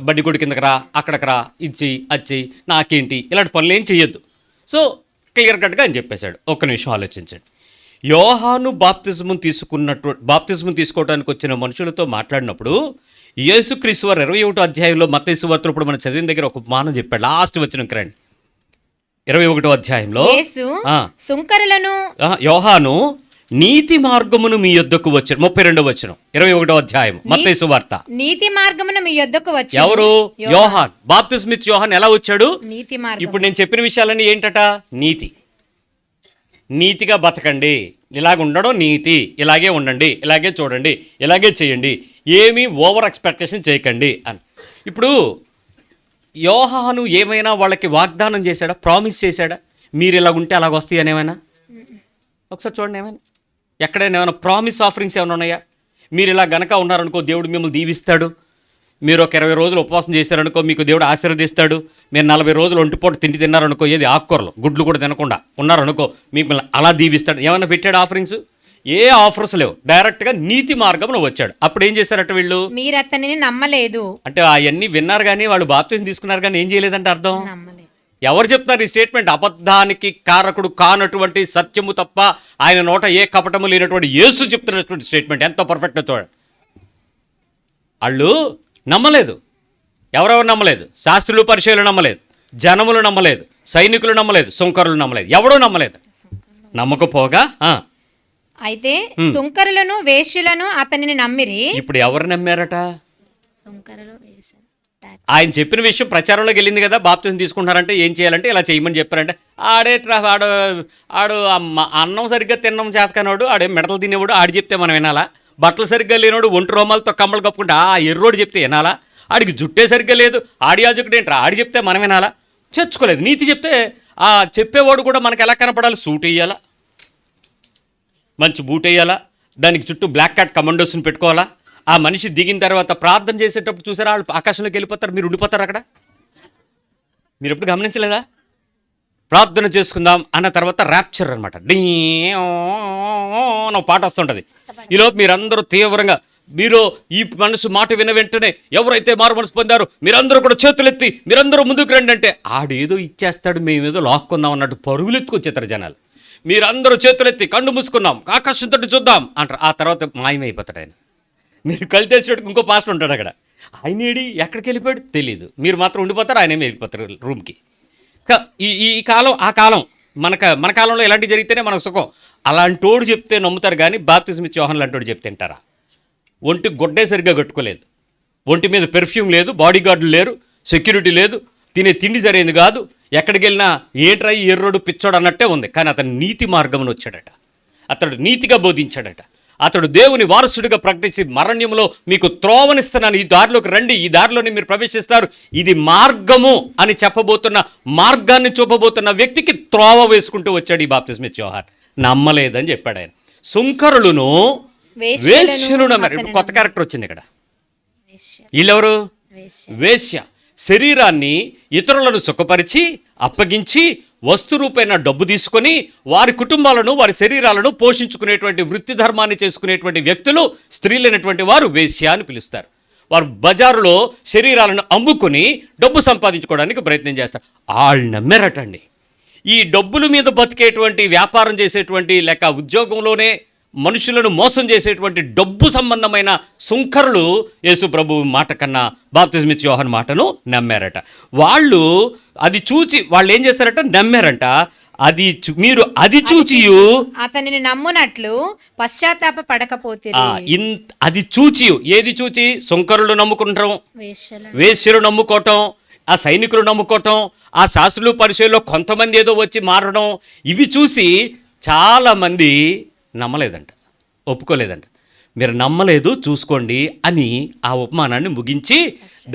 బడ్డి కొడి కిందకి రా, అక్కడికి రా, ఇచ్చి అచ్చి నాకేంటి, ఇలాంటి పనులు ఏం చెయ్యొద్దు. సో క్లియర్ కట్గా అని చెప్పేశాడు. ఒక్క నిమిషం ఆలోచించండి. యోహాను బాప్తిజం తీసుకోవడానికి వచ్చిన మనుషులతో మాట్లాడినప్పుడు యేసుక్రీస్తు వారు 21వ అధ్యాయంలో మత్తయి సువార్తలో ఇప్పుడు మనం చదివిన దగ్గర ఒక మానం చెప్పాడు. లాస్ట్ వచనం రండి. 21వ అధ్యాయంలో సుంకరులను యోహాను నీతి మార్గమును మీ యొద్దకు వచ్చాడు. 32వ వచనం 21వ అధ్యాయం మత్తయి సువార్త. నీతి మార్గమును మీ యొద్దకు వచ్చాడు. ఎవరు? యోహాన్. బాప్తిస్మ ఇచ్చే యోహాన్ ఎలా వచ్చాడు? నీతి మార్గం. ఇప్పుడు నేను చెప్పిన విషయాలన్నీ ఏంటట? నీతిగా బతకండి, ఇలాగ ఉండడం నీతి, ఇలాగే ఉండండి, ఇలాగే చూడండి, ఇలాగే చేయండి, ఏమీ ఓవర్ ఎక్స్పెక్టేషన్ చేయకండి అని. ఇప్పుడు యోహాను ఏమైనా వాళ్ళకి వాగ్దానం చేశాడా? ప్రామిస్ చేశాడా? మీరు ఇలాగుంటే అలాగ వస్తాయి అని ఏమైనా? ఒకసారి చూడండి, ఏమైనా ఎక్కడైనా ఏమైనా ప్రామిస్ ఆఫరింగ్స్ ఏమైనా ఉన్నాయా? మీరు ఇలా గనక ఉన్నారనుకో దేవుడు మిమ్మల్ని దీవిస్తాడు, మీరు ఒక 20 రోజులు ఉపవాసం చేశారనుకో మీకు దేవుడు ఆశీర్వదిస్తాడు, మీరు 40 రోజులు ఒంటిపూట తిండి తిన్నారనుకో, ఏది ఆకుకూరలు గుడ్లు కూడా తినకుండా ఉన్నారనుకో, మీకు అలా దీవిస్తాడు. ఏమైనా పెట్టాడు ఆఫరింగ్స్? ఏ ఆఫర్స్ లేవు. డైరెక్ట్గా నీతి మార్గంలో వచ్చాడు. అప్పుడు ఏం చేశారట వీళ్ళు? మీరు అతనిని నమ్మలేదు అంటే అవన్నీ విన్నారు కానీ వాళ్ళు బాప్తిజం తీసుకున్నారు కానీ ఏం చేయలేదంటే అర్థం. ఎవరు చెప్తారు ఈ స్టేట్మెంట్? అబద్ధానికి కారకుడు కానటువంటి సత్యము తప్ప ఆయన నోట ఏ కపటము లేనటువంటి యేసు చెప్తున్నటువంటి స్టేట్మెంట్. ఎంతో పర్ఫెక్ట్గా చూడండి. వాళ్ళు నమ్మలేదు. ఎవరెవరు నమ్మలేదు? శాస్త్రులు పరిచయులు నమ్మలేదు, జనములు నమ్మలేదు, సైనికులు నమ్మలేదు, సుంకరులు నమ్మలేదు, ఎవడూ నమ్మలేదు. నమ్మకపోగా అయితే సుంకరులను వేశ్యులను అతనిని నమ్మిరి. ఇప్పుడు ఎవరు నమ్మారట? సుంకరులు ఆయన చెప్పిన విషయం ప్రచారంలోకి వెళ్ళింది కదా. బాప్తిజం తీసుకుంటున్నారంటే ఏం చేయాలంటే ఇలా చేయమని చెప్పారంటే ఆడు అన్నం సరిగ్గా తిన్నం చేతకానోడు, ఆడే మిడతలు తినేవాడు, ఆడు చెప్తే మనం వినాలా? బట్టలు సరిగ్గా లేనివాడు ఒంటి రోమాలతో కమ్మలు కప్పుకుంటే ఎర్రోడు చెప్తే వినాలా? ఆడికి జుట్టే సరిగ్గా లేదు, ఆడి యాజకుడు ఏంట్రా ఆడి చెప్తే మనం వినాలా? చర్చుకోలేదు. నీతి చెప్తే చెప్పేవాడు కూడా మనకు ఎలా కనపడాలి? సూట్ వేయాలా, మంచి బూట్ వేయాలా, దానికి చుట్టూ బ్లాక్ క్యాట్ కమాండోస్ని పెట్టుకోవాలా. ఆ మనిషి దిగిన తర్వాత ప్రార్థన చేసేటప్పుడు చూసారా, వాళ్ళు ఆకాశంలోకి వెళ్ళిపోతారు, మీరు ఉండిపోతారు అక్కడ. మీరు ఎప్పుడు గమనించలేదా? ప్రార్థన చేసుకుందాం అన్న తర్వాత ర్యాప్చర్ అనమాట, పాట వస్తుంటుంది. ఈలోపు మీరందరూ తీవ్రంగా మీరు ఈ మనసు మాట విన వెంటనే ఎవరైతే మారు మనసు పొందారో మీరందరూ కూడా చేతులెత్తి మీరందరూ ముందుకు రండి అంటే ఆడేదో ఇచ్చేస్తాడు, మేమేదో లాక్కుందాం అన్నట్టు పరుగులు ఎత్తుకొచ్చేస్తారు జనాలు. మీరందరూ చేతులెత్తి కళ్ళు మూసుకున్నాం ఆకాశం తోటి చూద్దాం అంటారు. ఆ తర్వాత మాయమైపోతాడు ఆయన. మీరు కళ్ళు తెచ్చేటప్పుడు ఇంకో పాస్టర్ ఉంటాడు అక్కడ. ఆయన ఏడి ఎక్కడికి వెళ్ళిపోయాడు తెలియదు. మీరు మాత్రం ఉండిపోతారు, ఆయన వెళ్ళిపోతారు రూమ్కి. ఈ కాలం ఆ కాలం మన కాలంలో ఎలాంటివి జరిగితేనే మనకు సుఖం. అలాంటోడు చెప్తే నమ్ముతారు కానీ బాప్తిజం ఇచ్చే యోహాను లాంటోడు చెప్తే తింటారా? ఒంటి గుడ్డే సరిగ్గా కట్టుకోలేదు, ఒంటి మీద పెర్ఫ్యూమ్ లేదు, బాడీ గార్డులు లేరు, సెక్యూరిటీ లేదు, తినే తిండి సరైనది కాదు, ఎక్కడికి వెళ్ళినా ఏంట్రా ఎర్రోడు పిచ్చోడు అన్నట్టే ఉంది. కానీ అతను నీతి మార్గమును వచ్చాడట, అతడు నీతిగా బోధించాడట, అతడు దేవుని వారసుడిగా ప్రకటించి మరణ్యంలో మీకు త్రోవనిస్తున్నాను, ఈ దారిలోకి రండి, ఈ దారిలోని మీరు ప్రవేశిస్తారు, ఇది మార్గము అని చెప్పబోతున్న, మార్గాన్ని చూపబోతున్న వ్యక్తికి త్రోవ వేసుకుంటూ వచ్చాడు ఈ బాప్తిజం ఇచ్చే యోహాను. నమ్మలేదని చెప్పాడు ఆయన. సుంకరులను వేశ్యలు నమ్మారు. ఇప్పుడు కొత్త క్యారెక్టర్ వచ్చింది ఇక్కడ. వీళ్ళెవరు? వేశ్య. శరీరాన్ని ఇతరులను సుఖపరిచి అప్పగించి వస్తు రూపైన డబ్బు తీసుకొని వారి కుటుంబాలను వారి శరీరాలను పోషించుకునేటువంటి వృత్తి ధర్మాన్ని చేసుకునేటువంటి వ్యక్తులు, స్త్రీలైనటువంటి వారు వేశ్య అని పిలుస్తారు. వారు బజారులో శరీరాలను అమ్ముకుని డబ్బు సంపాదించుకోవడానికి ప్రయత్నం చేస్తారు. వాళ్ళు నమ్మారటండి. ఈ డబ్బుల మీద బతికేటువంటి, వ్యాపారం చేసేటువంటి, లేక ఉద్యోగంలోనే మనుషులను మోసం చేసేటువంటి డబ్బు సంబంధమైన సుంకరులు యేసు ప్రభు మాట కన్నా బాప్తిజం ఇచ్చే యోహాను మాటను నమ్మారట. వాళ్ళు అది చూచి వాళ్ళు ఏం చేస్తారట? నమ్మారంట. మీరు అది చూచి అతనిని నమ్మునట్లు పశ్చాత్తాప పడకపోతే అది చూచి, ఏది చూచి? సుంకరులు నమ్ముకుంటాం, వేశ్యలు నమ్ముకోవటం, ఆ సైనికులు నమ్ముకోవటం, ఆ శాస్త్రులు పరిచయంలో కొంతమంది ఏదో వచ్చి మారడం, ఇవి చూసి చాలామంది నమ్మలేదంట, ఒప్పుకోలేదంట. మీరు నమ్మలేదు చూసుకోండి అని ఆ ఉపమానాన్ని ముగించి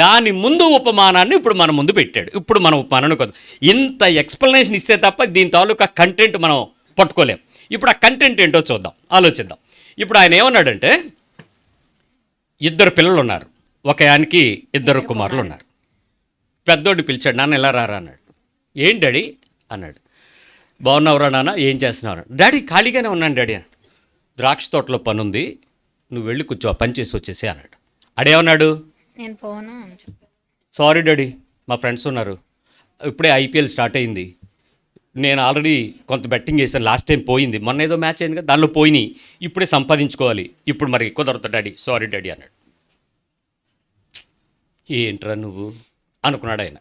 దాని ముందు ఉపమానాన్ని ఇప్పుడు మన ముందు పెట్టాడు. ఇప్పుడు మన ఉపమానాన్ని కొద్ది ఇంత ఎక్స్ప్లెనేషన్ ఇస్తే తప్ప దీని తాలూకా కంటెంట్ మనం పట్టుకోలేం. ఇప్పుడు ఆ కంటెంట్ ఏంటో చూద్దాం, ఆలోచిద్దాం. ఇప్పుడు ఆయన ఏమన్నాడంటే, 2 పిల్లలు ఉన్నారు, ఒక ఆయనకి 2 కుమారులు ఉన్నారు. పెద్దోడు పిలిచాడు, నాన్న ఎలా రారా అన్నాడు. ఏం డాడీ అన్నాడు. బాగున్నావురా నాన్న, ఏం చేస్తున్నావు? డాడీ ఖాళీగానే ఉన్నాను డాడీ అన్నాడు. ద్రాక్ష తోటలో పని ఉంది, నువ్వు వెళ్ళి కూర్చో, పని చేసి వచ్చేసి అన్నాడు. అడేమన్నాడు? నేను పోను. సారీ డాడీ, మా ఫ్రెండ్స్ ఉన్నారు, ఇప్పుడే ఐపీఎల్ స్టార్ట్ అయింది, నేను ఆల్రెడీ కొంత బెట్టింగ్ చేశాను, లాస్ట్ టైం పోయింది, మొన్న ఏదో మ్యాచ్ అయింది కదా దానిలో పోయినాయి, ఇప్పుడే సంపాదించుకోవాలి, ఇప్పుడు మరి కుదరదు డాడీ, సారీ డాడీ అన్నాడు. ఏంట్రా నువ్వు అనుకున్నాడు ఆయన.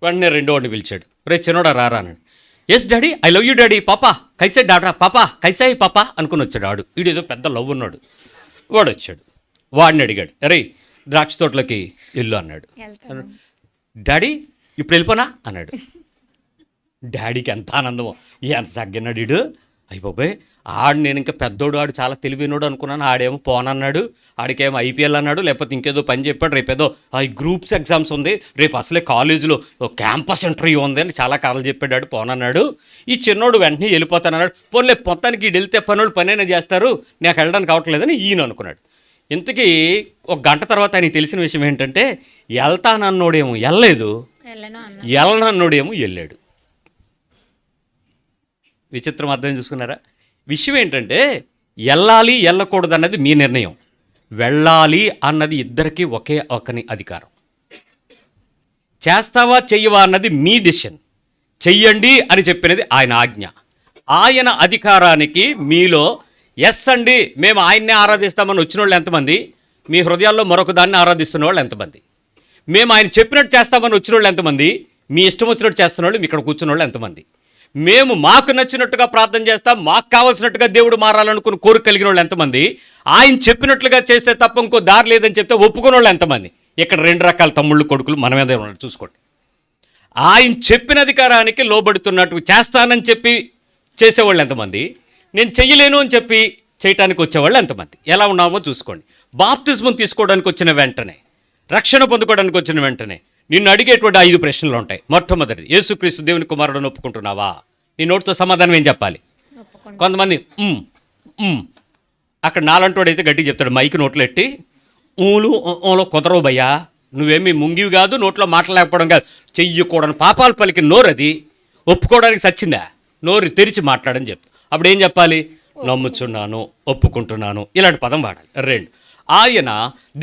వెంటనే రెండో వాడిని పిలిచాడు, రే చిన్నోడా రారా అన్నాడు. Yes daddy, I love you daddy, పాపా కైసే డాడ్రా, పాపా కైసాయి పాపా అనుకుని వచ్చాడు వాడు. వీడేదో పెద్ద లవ్ ఉన్నాడు. వాడు వచ్చాడు, వాడిని అడిగాడు, అరే ద్రాక్ష తోటలోకి వెళ్ళు అన్నాడు. డాడీ ఇప్పుడు వెళ్ళిపోనా అన్నాడు. డాడీకి ఎంత ఆనందమో, ఎంత తగ్గినాడు వీడు, అయ్యి బాబాయ్ ఆడు నేను ఇంకా పెద్దోడు, ఆడు చాలా తెలివినోడు అనుకున్నాను, ఆడేమో పోనన్నాడు, ఆడికేమో ఐపీఎల్ అన్నాడు, లేకపోతే ఇంకేదో పని చెప్పాడు, రేపేదో ఈ గ్రూప్స్ ఎగ్జామ్స్ ఉంది, రేపు అసలే కాలేజీలో క్యాంపస్ ఇంటర్వ్యూ ఉంది అని చాలా కారణాలు చెప్పాడు, పోనన్నాడు. ఈ చిన్నోడు వెంటనే వెళ్ళిపోతానన్నాడు. పోన్లే మొత్తానికి వీడు వెళ్తే పనులు పనైనా చేస్తారు, నాకు వెళ్ళడానికి అవట్లేదని ఈయన అనుకున్నాడు. ఇంతకీ 1 గంట తర్వాత ఆయనకి తెలిసిన విషయం ఏంటంటే, వెళ్తానన్నోడేమో వెళ్ళలేదు, వెళ్ళనన్నోడేమో వెళ్ళాడు. విచిత్రం అర్థం చూసుకున్నారా? విషయం ఏంటంటే, వెళ్ళాలి వెళ్ళకూడదు అన్నది మీ నిర్ణయం, వెళ్ళాలి అన్నది ఇద్దరికీ ఒకని అధికారం. చేస్తావా చెయ్యవా అన్నది మీ డిసిషన్, చెయ్యండి అని చెప్పినది ఆయన ఆజ్ఞ. ఆయన అధికారానికి మీలో ఎస్ అండి మేము ఆయన్నే ఆరాధిస్తామని వచ్చిన వాళ్ళు ఎంతమంది? మీ హృదయాల్లో మరొక దాన్ని ఆరాధిస్తున్న వాళ్ళు ఎంతమంది? మేము ఆయన చెప్పినట్టు చేస్తామని వచ్చిన వాళ్ళు ఎంతమంది? మీ ఇష్టం వచ్చినట్టు చేస్తున్న వాళ్ళు ఇక్కడ కూర్చున్న వాళ్ళు ఎంతమంది? మేము మాకు నచ్చినట్టుగా ప్రార్థన చేస్తాం, మాకు కావాల్సినట్టుగా దేవుడు మారాలనుకుని కోరిక కలిగిన వాళ్ళు ఎంతమంది? ఆయన చెప్పినట్లుగా చేస్తే తప్ప ఇంకో దారి లేదని చెప్తే ఒప్పుకున్న వాళ్ళు ఎంతమంది? ఇక్కడ 2 రకాల తమ్ముళ్ళు కొడుకులు మన మీద ఉన్నారు, చూసుకోండి. ఆయన చెప్పిన అధికారానికి లోబడుతున్నట్టు చేస్తానని చెప్పి చేసేవాళ్ళు ఎంతమంది? నేను చెయ్యలేను అని చెప్పి చేయటానికి వచ్చేవాళ్ళు ఎంతమంది? ఎలా ఉన్నామో చూసుకోండి. బాప్తిస్మం తీసుకోవడానికి వచ్చిన వెంటనే, రక్షణ పొందుకోవడానికి వచ్చిన వెంటనే నిన్ను అడిగేటువంటి 5 ప్రశ్నలు ఉంటాయి. మొట్టమొదటిది, యేసుక్రీస్తు దేవుని కుమారుడని ఒప్పుకుంటున్నావా? నీ నోటితో సమాధానం ఏం చెప్పాలి? కొంతమంది అక్కడ నాలంటోడు అయితే గట్టిగా చెప్తాడు, మైకి నోట్లో ఎట్టి ఊలు ఓలో కుదరవు భయ్యా, నువ్వేమి ముంగివి కాదు, నోట్లో మాట్లాడలేకపోవడం కాదు, చెయ్యకూడని పాపాలు పలికిన నోరు అది, ఒప్పుకోవడానికి సచ్చిందా? నోరు తెరిచి మాట్లాడని చెప్తా. అప్పుడు ఏం చెప్పాలి? నమ్ముచున్నాను, ఒప్పుకుంటున్నాను, ఇలాంటి పదం వాడాలి. 2, ఆయన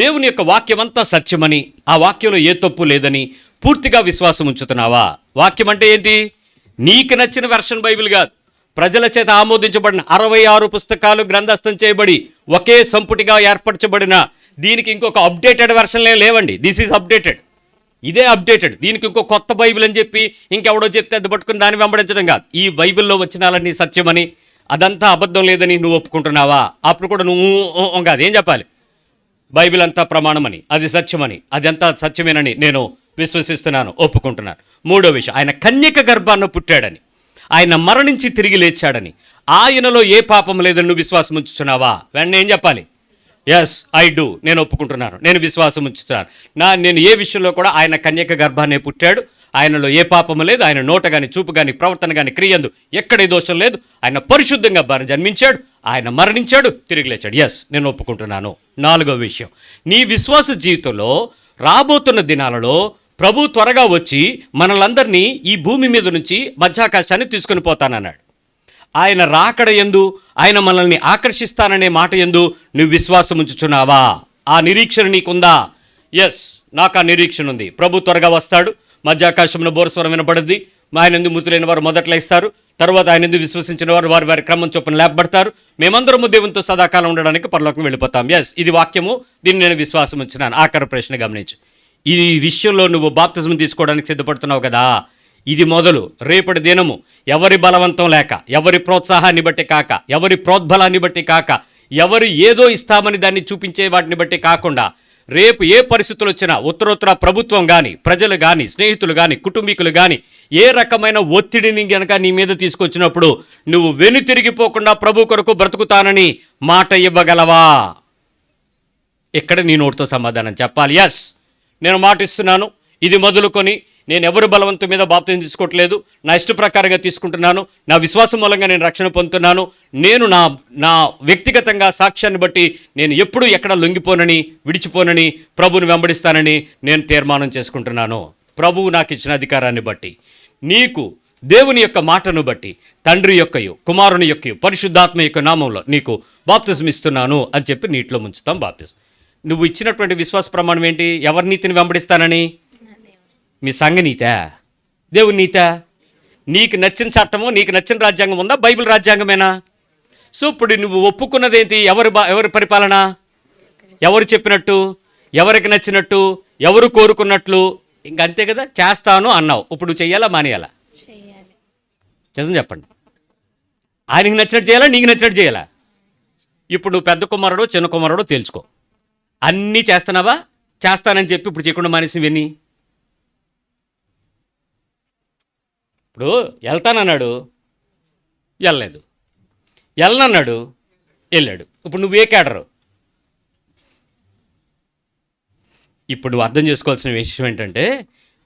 దేవుని యొక్క వాక్యం అంతా సత్యమని, ఆ వాక్యంలో ఏ తప్పు లేదని పూర్తిగా విశ్వాసం ఉంచుతున్నావా? వాక్యం అంటే ఏంటి? నీకు నచ్చిన వెర్షన్ బైబిల్ కాదు, ప్రజల చేత ఆమోదించబడిన 66 పుస్తకాలు గ్రంథస్థం చేయబడి ఒకే సంపుటిగా ఏర్పరచబడిన, దీనికి ఇంకొక అప్డేటెడ్ వెర్షన్లే లేవండి. దిస్ ఈజ్ అప్డేటెడ్, ఇదే అప్డేటెడ్. దీనికి ఇంకో కొత్త బైబిల్ అని చెప్పి ఇంకెవడో చెప్తే అది పట్టుకుని దాన్ని వెంబడించడం కాదు. ఈ బైబిల్లో వచ్చినాలన్నీ సత్యమని, అదంతా అబద్ధం లేదని నువ్వు ఒప్పుకుంటున్నావా? అప్పుడు కూడా నువ్వు కాదు, ఏం చెప్పాలి? బైబిల్ అంతా ప్రమాణమని, అది సత్యమని, అదంతా సత్యమేనని నేను విశ్వసిస్తున్నాను, ఒప్పుకుంటున్నాను. 3వ విషయం, ఆయన కన్యక గర్భాన్ని పుట్టాడని, ఆయన మరణించి తిరిగి లేచాడని, ఆయనలో ఏ పాపం లేదని నువ్వు విశ్వాసం ఉంచుతున్నావా? వెంటనే ఏం చెప్పాలి? ఎస్ ఐ డూ, నేను ఒప్పుకుంటున్నాను, నేను విశ్వాసం ఉంచుతున్నాను. నేను ఏ విషయంలో కూడా ఆయన కన్యక గర్భాన్ని పుట్టాడు, ఆయనలో ఏ పాపము లేదు, ఆయన నోట కానీ చూపు కానీ ప్రవర్తన కానీ క్రియందు ఎక్కడ దోషం లేదు, ఆయన పరిశుద్ధంగా జన్మించాడు, ఆయన మరణించాడు, తిరిగి లేచాడు. ఎస్, నేను ఒప్పుకుంటున్నాను. 4వ విషయం, నీ విశ్వాస జీవితంలో రాబోతున్న దినాలలో ప్రభు త్వరగా వచ్చి మనలందరినీ ఈ భూమి మీద నుంచి మధ్యాకాశాన్ని తీసుకుని పోతానన్నాడు. ఆయన రాకడ యందు ఆయన మనల్ని ఆకర్షిస్తాననే మాట యందు నువ్వు విశ్వాసం ఉంచుచున్నావా? ఆ నిరీక్షణ నీకుందా? ఎస్, నాకు ఆ నిరీక్షణ ఉంది. ప్రభు త్వరగా వస్తాడు, మధ్యాకాశంలో బోరస్వరం వినపడుద్ది, ఆయన ఎందుకు మృతులైన వారు మొదట్లో ఇస్తారు, తర్వాత ఆయన ఎందుకు విశ్వసించిన వారు వారి వారి క్రమం చొప్పున లేపబడతారు, మేమందరము దేవునితో సదాకాలం ఉండడానికి పరలోకం వెళ్ళిపోతాం. ఎస్, ఇది వాక్యము, దీన్ని నేను విశ్వాసం ఉంచున్నాను. ఆఖరి ప్రశ్న గమనించు. ఈ విషయంలో నువ్వు బాప్తిజం తీసుకోవడానికి సిద్ధపడుతున్నావు కదా, ఇది మొదలు. రేపటి దినము ఎవరి బలవంతం లేక, ఎవరి ప్రోత్సాహాన్ని బట్టి కాక, ఎవరి ప్రోద్బలాన్ని బట్టి కాక, ఎవరు ఏదో ఇస్తామని దాన్ని చూపించే వాటిని బట్టి కాకుండా, రేపు ఏ పరిస్థితులు వచ్చినా ఉత్తరోత్తర ప్రభుత్వం కానీ, ప్రజలు కానీ, స్నేహితులు కానీ, కుటుంబీకులు కానీ ఏ రకమైన ఒత్తిడిని గనక నీ మీద తీసుకొచ్చినప్పుడు నువ్వు వెనుతిరిగిపోకుండా ప్రభు కొరకు బ్రతుకుతానని మాట ఇవ్వగలవా? ఇక్కడ నీ నోటితో సమాధానం చెప్పాలి. ఎస్, నేను మాట ఇస్తున్నాను, ఇది మొదలుకొని నేను ఎవరి బలవంతం మీద బాప్తిజం తీసుకోవట్లేదు, నా ఇష్ట ప్రకారంగా తీసుకుంటున్నాను, నా విశ్వాసం మూలంగా నేను రక్షణ పొందుతున్నాను, నేను నా వ్యక్తిగతంగా సాక్ష్యాన్ని బట్టి నేను ఎప్పుడూ ఎక్కడ లొంగిపోనని, విడిచిపోనని, ప్రభువుని వెంబడిస్తానని నేను తీర్మానం చేసుకుంటున్నాను. ప్రభువు నాకు ఇచ్చిన అధికారాన్ని బట్టి, నీకు దేవుని యొక్క మాటను బట్టి, తండ్రి యొక్కయు కుమారుని యొక్కయు పరిశుద్ధాత్మ యొక్క నామంలో నీకు బాప్తిజం ఇస్తున్నాను అని చెప్పి నీటిలో ముంచుతాం. బాప్తిజం నువ్వు ఇచ్చినటువంటి విశ్వాస ప్రమాణం ఏంటి? ఎవరి నీతిని వెంబడిస్తానని? మీ సంఘ నీతా, దేవుని నీతా? నీకు నచ్చిన చట్టము, నీకు నచ్చిన రాజ్యాంగం ఉందా? బైబిల్ రాజ్యాంగమేనా? సో ఇప్పుడు నువ్వు ఒప్పుకున్నదేంటి? ఎవరి పరిపాలన? ఎవరు చెప్పినట్టు, ఎవరికి నచ్చినట్టు, ఎవరు కోరుకున్నట్లు, ఇంకంతే కదా. చేస్తాను అన్నావు, ఇప్పుడు చెయ్యాలా మానేయాలా? నిజం చెప్పండి. ఆయనకి నచ్చినట్టు చేయాలా, నీకు నచ్చినట్టు చేయాలా? ఇప్పుడు నువ్వు పెద్ద కుమారుడో చిన్న కుమారుడో తేల్చుకో. అన్నీ చేస్తున్నావా? చేస్తానని చెప్పి ఇప్పుడు చేయకుండా మానేసి విని, ఇప్పుడు వెళ్తానన్నాడు, వెళ్ళలేదు, వెళ్ళనన్నాడు, వెళ్ళాడు. ఇప్పుడు నువ్వే కేడరు? ఇప్పుడు నువ్వు అర్థం చేసుకోవాల్సిన విషయం ఏంటంటే,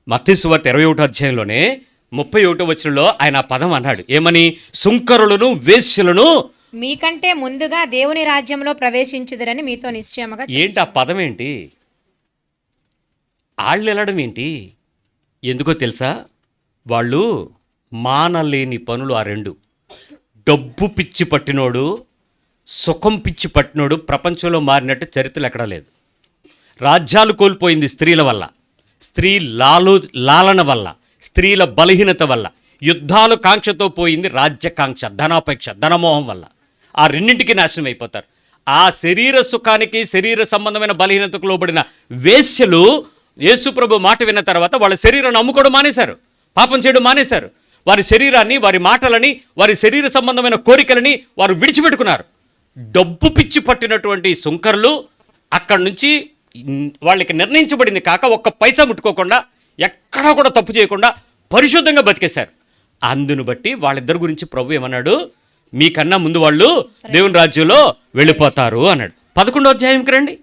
మత్తయి సువార్త 21వ అధ్యాయంలోనే 31వ వచనంలో ఆయన ఆ పదం అన్నాడు. ఏమని? సుంకరులను, వేశ్యలను మీకంటే ముందుగా దేవుని రాజ్యంలో ప్రవేశించుదురని మీతో నిశ్చయముగా. ఏంటి ఆ పదం? ఏంటి వాళ్ళు వెళ్ళడం ఏంటి? ఎందుకో తెలుసా? వాళ్ళు మానలేని పనులు ఆ 2. డబ్బు పిచ్చి పట్టినోడు, సుఖం పిచ్చి పట్టినోడు ప్రపంచంలో మారినట్టు చరిత్రలు ఎక్కడా లేదు. రాజ్యాలు కోల్పోయింది స్త్రీల వల్ల, స్త్రీ లాలన వల్ల, స్త్రీల బలహీనత వల్ల, యుద్ధాలు కాంక్షతో పోయింది రాజ్యకాంక్ష, ధనాపేక్ష, ధనమోహం వల్ల. ఆ రెండింటికి నాశనం అయిపోతారు. ఆ శరీర సుఖానికి, శరీర సంబంధమైన బలహీనతకు లోబడిన వేశ్యలు యేసుప్రభు మాట విన్న తర్వాత వాళ్ళ శరీరాన్ని అమ్ముకోవడం మానేశారు, పాపం చేయడం మానేశారు. వారి శరీరాన్ని, వారి మాటలని, వారి శరీర సంబంధమైన కోరికలని వారు విడిచిపెట్టుకున్నారు. డబ్బు పిచ్చి పట్టినటువంటి సుంకరులు అక్కడి నుంచి వాళ్ళకి నిర్ణయించబడింది కాక ఒక్క పైసా ముట్టుకోకుండా, ఎక్కడా కూడా తప్పు చేయకుండా పరిశుద్ధంగా బతికేశారు. అందును బట్టి వాళ్ళిద్దరి గురించి ప్రభు ఏమన్నాడు, మీకన్నా ముందు వాళ్ళు దేవుని రాజ్యంలో వెళ్ళిపోతారు అన్నాడు. 11వ అధ్యాయంకి రండి,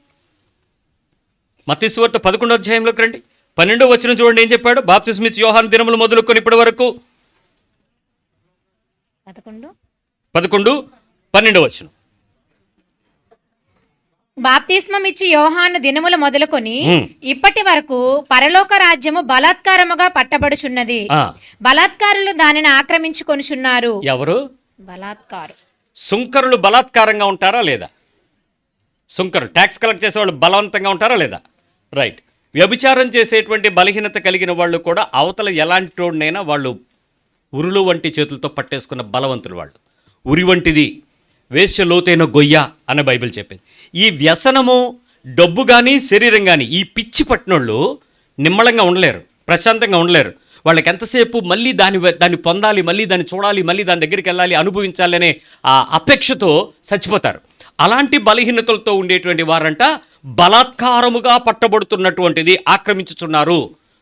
మత్తయి సువార్త 11వ అధ్యాయంలోకి రండి. 12వ వచనం చూడండి ఏం చెప్పాడు. బాప్తిస్మిచ్చి యోహాను దినములు మొదలుకొని ఇప్పటి వరకు 11, 12వ వచనం. బాప్తిస్మమిచ్చి యోహాను దినములు మొదలుకొని ఇప్పటి వరకు పరలోక రాజ్యము బలాత్కారముగా పట్టబడుచున్నది, బలాత్కారులు దానిని ఆక్రమించుకొనుచున్నారు. ఎవరు? బలాత్కారు. సుంకరులు బలాత్కారంగా ఉంటారా లేదా? సుంకరులు ట్యాక్స్ కలెక్ట్ చేసే వాళ్ళు బలవంతంగా ఉంటారా లేదా? రైట్. వ్యభిచారం చేసేటువంటి బలహీనత కలిగిన వాళ్ళు కూడా అవతల ఎలాంటి వాడినైనా వాళ్ళు ఉరులు వంటి చేతులతో పట్టేసుకున్న బలవంతులు వాళ్ళు. ఉరి వంటిది వేశ్య లోతైన గొయ్య అని బైబిల్ చెప్పింది. ఈ వ్యసనము, డబ్బు కానీ శరీరం కానీ ఈ పిచ్చి పట్టినోళ్ళు నిమ్మళంగా ఉండలేరు, ప్రశాంతంగా ఉండలేరు. వాళ్ళకి ఎంతసేపు మళ్ళీ దాన్ని పొందాలి, మళ్ళీ దాన్ని చూడాలి, మళ్ళీ దాని దగ్గరికి వెళ్ళాలి, అనుభవించాలి అనే ఆ అపేక్షతో చచ్చిపోతారు. అలాంటి బలహీనతలతో ఉండేటువంటి వారంట బలాత్కారముగా పట్టబడుతున్నటువంటిది ఆక్రమించుచున్నారు,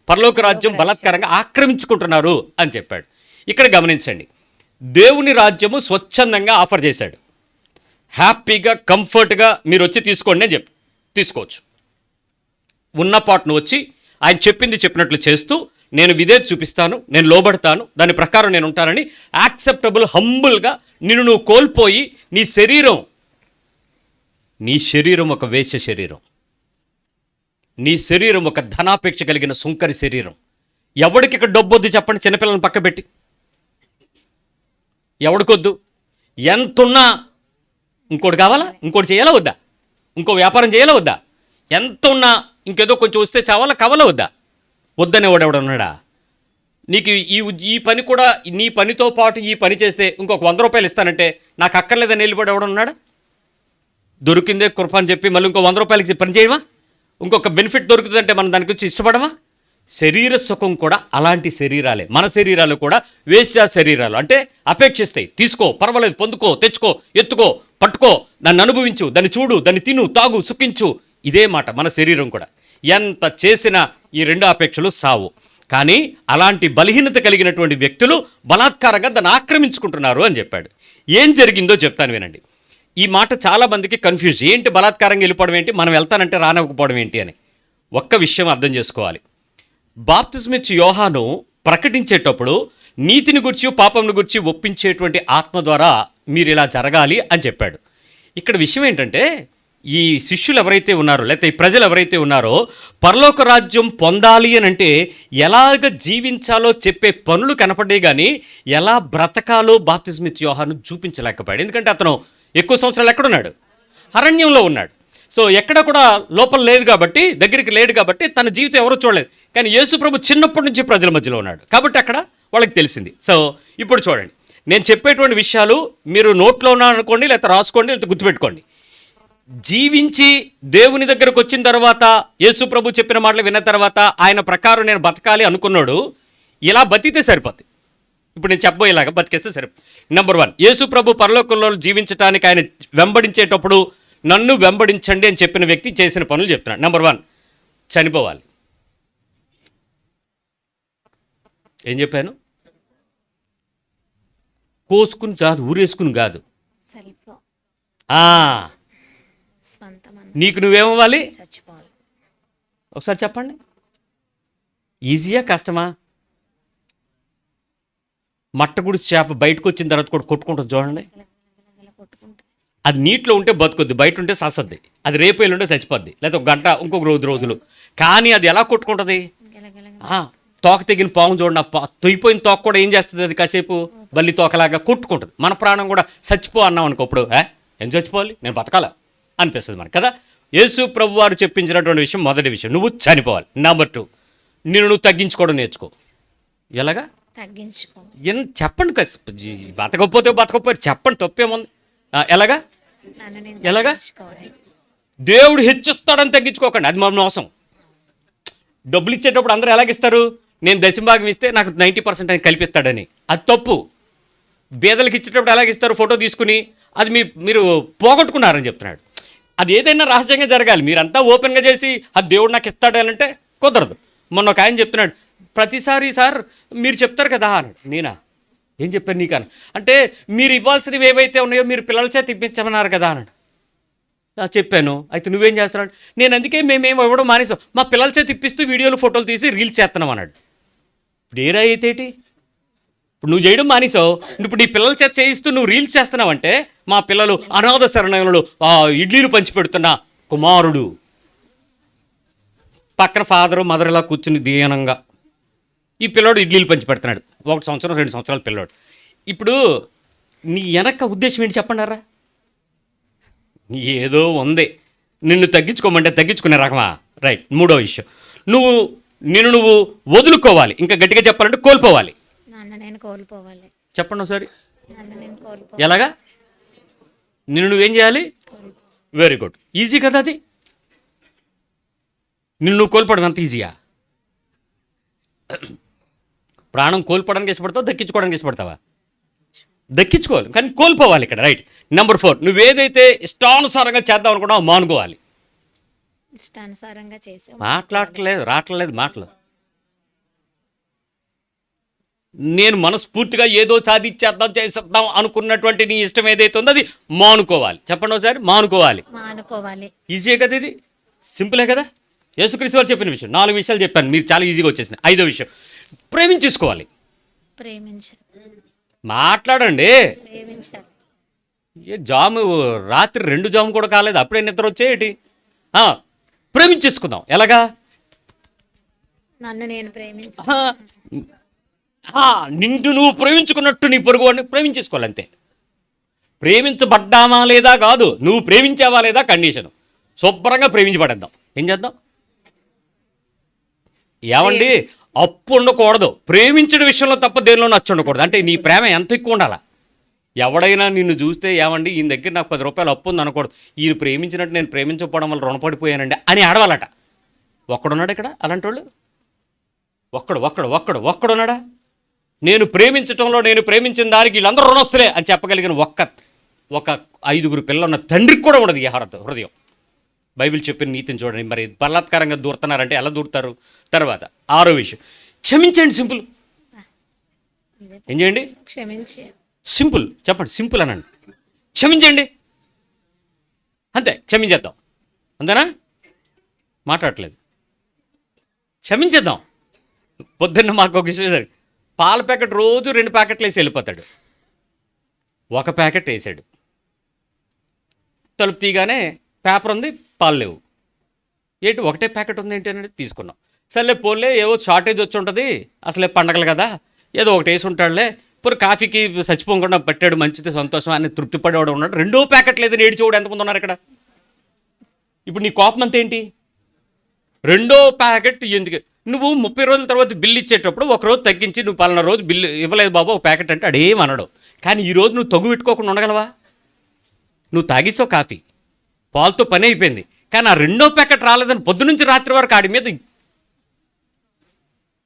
పరలోక రాజ్యం బలాత్కారంగా ఆక్రమించుకుంటున్నారు అని చెప్పాడు. ఇక్కడ గమనించండి, దేవుని రాజ్యము స్వచ్ఛందంగా ఆఫర్ చేశాడు. హ్యాపీగా, కంఫర్ట్గా మీరు వచ్చి తీసుకోండి అని తీసుకోవచ్చు. ఉన్న పాటును వచ్చి ఆయన చెప్పింది చెప్పినట్లు చేస్తూ, నేను విధేయత చూపిస్తాను, నేను లోబడతాను, దాని ప్రకారం నేను ఉంటానని యాక్సెప్టబుల్, హంబుల్గా నిన్ను నువ్వు కోల్పోయి నీ శరీరం ఒక వేశ్య శరీరం, నీ శరీరం ఒక ధనాపేక్ష కలిగిన సుంకరి శరీరం. ఎవడికి ఇక్కడ డబ్బు వద్దు చెప్పండి, చిన్నపిల్లలను పక్క పెట్టి ఎవడికొద్దు? ఎంతున్నా ఇంకోటి కావాలా, ఇంకోటి చేయాలా వద్దా, ఇంకో వ్యాపారం చేయాలా వద్దా, ఎంత ఉన్నా ఇంకేదో కొంచెం వస్తే చావాలా కావాలా వద్దా? వద్దనేవాడు ఎవడన్నాడా? నీకు ఈ పని కూడా, నీ పనితో పాటు ఈ పని చేస్తే ఇంకొక 100 రూపాయలు ఇస్తానంటే నాకు అక్కర్లేదని వెళ్ళిపోయాడు ఎవడన్నాడా? దొరికిందే కృప అని చెప్పి మళ్ళీ ఇంకో 100 రూపాయలకి పని చేయమా? ఇంకొక బెనిఫిట్ దొరుకుతుందంటే మనం దానికి వచ్చి ఇష్టపడమా? శరీర సుఖం కూడా అలాంటి శరీరాలే. మన శరీరాలు కూడా వేశ్యా శరీరాలు. అంటే అపేక్షిస్తాయి, తీసుకో, పర్వాలేదు, పొందుకో, తెచ్చుకో, ఎత్తుకో, పట్టుకో, దాన్ని అనుభవించు, దాన్ని చూడు, దాన్ని తిను, తాగు, సుఖించు. ఇదే మాట మన శరీరం కూడా. ఎంత చేసినా ఈ 2 అపేక్షలు సావు. కానీ అలాంటి బలహీనత కలిగినటువంటి వ్యక్తులు బలాత్కారంగా దాన్ని ఆక్రమించుకుంటున్నారు అని చెప్పాడు. ఏం జరిగిందో చెప్తాను వినండి. ఈ మాట చాలామందికి కన్ఫ్యూజ్. ఏంటి బలాత్కారంగా వెళ్ళిపోవడం ఏంటి, మనం వెళ్తానంటే రానివ్వకపోవడం ఏంటి అని. ఒక్క విషయం అర్థం చేసుకోవాలి. బాప్తిస్మిచ్చి యోహాను ప్రకటించేటప్పుడు నీతిని గురించి, పాపంను గురించి ఒప్పించేటువంటి ఆత్మ ద్వారా మీరు ఇలా జరగాలి అని చెప్పాడు. ఇక్కడ విషయం ఏంటంటే, ఈ శిష్యులు ఎవరైతే ఉన్నారో, లేకపోతే ఈ ప్రజలు ఎవరైతే ఉన్నారో, పరలోక రాజ్యం పొందాలి అని అంటే ఎలాగ జీవించాలో చెప్పే పనులు కనపడ్డాయి, కానీ ఎలా బ్రతకాలో బాప్తిస్మిచ్చి యోహాను చూపించలేకపోయాడు. ఎందుకంటే అతను ఎక్కువ సంవత్సరాలు ఎక్కడున్నాడు? అరణ్యంలో ఉన్నాడు. సో ఎక్కడ కూడా లోపల లేదు కాబట్టి, దగ్గరికి లేడు కాబట్టి తన జీవితం ఎవరో చూడలేదు. కానీ యేసుప్రభు చిన్నప్పటి నుంచి ప్రజల మధ్యలో ఉన్నాడు కాబట్టి అక్కడ వాళ్ళకి తెలిసింది. సో ఇప్పుడు చూడండి, నేను చెప్పేటువంటి విషయాలు మీరు నోట్లో అనుకోండి, లేకపోతే రాసుకోండి, లేకపోతే గుర్తుపెట్టుకోండి. జీవించి దేవుని దగ్గరకు వచ్చిన తర్వాత, యేసుప్రభు చెప్పిన మాటలు విన్న తర్వాత ఆయన ప్రకారం నేను బతకాలి అనుకున్నాడు. ఇలా బతికితే సరిపోతుంది. ఇప్పుడు నేను చెప్పబోయేలాగా బతికేస్తే సరిపోతుంది. నెంబర్ 1, యేసుప్రభు పరలోకంలో జీవించడానికి ఆయన వెంబడించేటప్పుడు నన్ను వెంబడించండి అని చెప్పిన వ్యక్తి చేసిన పనులు చెప్తున్నాడు. నెంబర్ 1, చనిపోవాలి. ఏం చెప్పాను? కోసుకుని కాదు, ఊరేసుకుని కాదు. నీకు నువ్వేమవ్వాలి? ఒకసారి చెప్పండి. ఈజీయా కష్టమా? మట్టగుడి చేప బయటకు వచ్చిన తర్వాత కూడా కొట్టుకుంటుంది చూడండి. అది నీటిలో ఉంటే బతుకుద్ది, బయట ఉంటే ససద్ది. అది రేపు ఎల్లుంటే చచ్చిపోద్ది, లేకపోతే 1 గంట, ఇంకొక రోజులు. కానీ అది ఎలా కొట్టుకుంటుంది? తోక తెగిన పాము చూడండి, తొయ్యిపోయిన తోక కూడా ఏం చేస్తుంది? అది కాసేపు బల్లి తోకలాగా కొట్టుకుంటుంది. మన ప్రాణం కూడా చచ్చిపో అన్నాం అనుకో, అప్పుడు ఏం చచ్చిపోవాలి, నేను బతకాలా అనిపిస్తుంది మనకు కదా. యేసు ప్రభు వారు చెప్పించినటువంటి విషయం, మొదటి విషయం, నువ్వు చనిపోవాలి. నెంబర్ 2, నువ్వు తగ్గించుకోవడం నేర్చుకో. ఎలాగా తగ్గించుకో? చెప్పండి, బతకపోతే చెప్పండి, తప్పేముంది. ఎలాగా? నన్ను నేను ఎలాగా? తగ్గించుకోవాలి. దేవుడు హెచ్చిస్తాడని తగ్గించుకోకండి, అది మా మోసం. డబ్బులు ఇచ్చేటప్పుడు అందరూ ఎలాగిస్తారు? నేను దశంభాగం ఇస్తే నాకు 90% అని కల్పిస్తాడని. అది తప్పు. బేదలకు ఇచ్చేటప్పుడు ఎలాగిస్తారు? ఫోటో తీసుకుని అది మీరు పోగొట్టుకున్నారని చెప్తున్నాడు. అది ఏదైనా రహస్యంగా జరగాలి. మీరంతా ఓపెన్గా చేసి అది దేవుడు నాకు ఇస్తాడు అని అంటే కుదరదు. మొన్న ఒక ఆయన చెప్తున్నాడు, ప్రతిసారి సార్ మీరు చెప్తారు కదా అన్నాడు. నేనా ఏం చెప్పాను నీకన్నా అంటే, మీరు ఇవ్వాల్సినవి ఏవైతే ఉన్నాయో మీరు పిల్లల చేత ఇప్పించమన్నారు కదా అన్నాడు. చెప్పాను. అయితే నువ్వేం చేస్తున్నాడు? నేను అందుకే మేమేమో ఇవ్వడం మానేసాం, మా పిల్లల చేత ఇప్పిస్తూ వీడియోలు ఫోటోలు తీసి రీల్స్ చేస్తున్నాం అన్నాడు. ఇప్పుడు ఏరా అయితే ఏంటి? ఇప్పుడు నువ్వు చేయడం మానేసావు, ఇప్పుడు నీ పిల్లల చేత చేయిస్తూ నువ్వు రీల్స్ చేస్తున్నావంటే, మా పిల్లలు అనాథ శరణాలయంలో ఇడ్లీలు పంచిపెడుతున్న కుమారుడు, పక్కన ఫాదరు మదర్ ఇలా కూర్చుని దీనంగా ఈ పిల్లోడు ఇడ్లీలు పంచి పెడుతున్నాడు. 1 సంవత్సరం 2 సంవత్సరాల పిల్లోడు. ఇప్పుడు నీ వెనక ఉద్దేశం ఏంటి చెప్పండారా? ఏదో ఉంది, నిన్ను తగ్గించుకోమంటే తగ్గించుకునే రకమా? రైట్. 3వ విషయం, నువ్వు వదులుకోవాలి. ఇంకా గట్టిగా చెప్పాలంటే కోల్పోవాలి. నన్ను నేను కోల్పోవాలి. చెప్పండి ఒకసారి. నన్ను నేను కోల్పోవాలి. ఎలాగా? నువ్వేం చేయాలి? Very good. ఈజీ కదా అది. నువ్వు కోల్పోవడం అంత ఈజీయా? ప్రాణం కోల్పోవడానికి ఇష్టపడతావా, దక్కించుకోవడానికి ఇష్టపడతావా? దక్కించుకోవాలి, కానీ కోల్పోవాలి ఇక్కడ. రైట్. నెంబర్ 4, నువ్వేదైతే ఇష్టానుసారంగా చేద్దాం అనుకున్నావు మానుకోవాలి. ఇష్టానుసారంగా చేసి రావట్లేదు మాటలు. నేను మనస్ఫూర్తిగా ఏదో చేసేద్దాం అనుకున్నటువంటి నీ ఇష్టం ఏదైతే ఉందో అది మానుకోవాలి. చెప్పండి ఒకసారి. మానుకోవాలి. ఈజీయే కదా ఇది, సింపులే కదా. యేసుక్రీస్తు వారు చెప్పిన విషయం 4 విషయాలు చెప్పాను, మీరు చాలా ఈజీగా వచ్చేసినాయి. 5వ విషయం, ప్రేమించేసుకోవాలి. మాట్లాడండి. ఏ జాము రాత్రి 2 జాము కూడా కాలేదు, అప్పుడే నిద్ర వచ్చేటి. ప్రేమించేసుకుందాం. ఎలాగా? నన్ను నేను నిన్ను నువ్వు ప్రేమించుకున్నట్టు నీ పొరుగు వాడిని ప్రేమించేసుకోవాలి అంతే. ప్రేమించబడ్డామా లేదా కాదు, నువ్వు ప్రేమించావా లేదా కండిషన్. శుభ్రంగా ప్రేమించబడేద్దాం. ఏం చేద్దాం? ఏమండి, అప్పు ఉండకూడదు. ప్రేమించడం విషయంలో తప్ప దేనిలో నచ్చి ఉండకూడదు. అంటే నీ ప్రేమ ఎంత ఎక్కువ ఉండాలా? ఎవడైనా నిన్ను చూస్తే ఏమండి ఈయన దగ్గర నాకు 10 రూపాయలు అప్పు ఉంది అనకూడదు. ఈయన ప్రేమించినట్టు నేను ప్రేమించకపోవడం వల్ల రుణపడిపోయానండి అని ఆడవాలట. ఒక్కడున్నాడు ఇక్కడ అలాంటి వాళ్ళు? ఒక్కడున్నాడా? నేను ప్రేమించటంలో, నేను ప్రేమించిన దానికి వీళ్ళందరూ రుణస్తులే అని చెప్పగలిగిన ఒక 5గురు పిల్లలు ఉన్న తండ్రికి కూడా ఉండదు ఈ హృదయం. బైబిల్ చెప్పిన నీతిని చూడండి. మరి బలాత్కారంగా దూరుతున్నారంటే ఎలా దూరుతారు? తర్వాత 6వ విషయం, క్షమించండి. సింపుల్. ఏం చేయండి? సింపుల్. చెప్పండి, సింపుల్ అనండి. క్షమించండి అంతే. క్షమించేద్దాం. అంతేనా? మాట్లాడట్లేదు. క్షమించేద్దాం. పొద్దున్న మాకు ఒక విషయం, పాల ప్యాకెట్ రోజు 2 ప్యాకెట్లు వేసి వెళ్ళిపోతాడు. 1 ప్యాకెట్ వేసాడు, తలుపు తీయగానే పేపర్ ఉంది, పాలు లేవు. ఏంటి 1 ప్యాకెట్ ఉంది ఏంటి అనేది తీసుకున్నాం. సర్లే పోన్లే, ఏవో షార్టేజ్ వచ్చి ఉంటుంది, అసలే పండగలు కదా, ఏదో ఒకటి వేసి ఉంటాడులే, ఇప్పుడు కాఫీకి చచ్చిపోకుండా పెట్టాడు, మంచిది, సంతోషం అని తృప్తిపడేవాడు ఉన్నాడు. 2వ ప్యాకెట్ లేదని ఏడ్చేవాడు ఎంతమంది ఉన్నారు ఇక్కడ? ఇప్పుడు నీ కోపం అంత ఏంటి? 2వ ప్యాకెట్ ఎందుకు? నువ్వు 30 రోజుల తర్వాత బిల్లు ఇచ్చేటప్పుడు ఒక రోజు తగ్గించి నువ్వు పలానా రోజు బిల్లు ఇవ్వలేదు బాబు 1 ప్యాకెట్ అంటే అడేమనడు. కానీ ఈరోజు నువ్వు తగ్గు పెట్టుకోకుండా ఉండగలవా? నువ్వు తాగేసావు కాఫీ, పాలతో పని అయిపోయింది, కానీ ఆ 2వ ప్యాకెట్ రాలేదని పొద్దునుంచి రాత్రి వరకు ఆడి మీద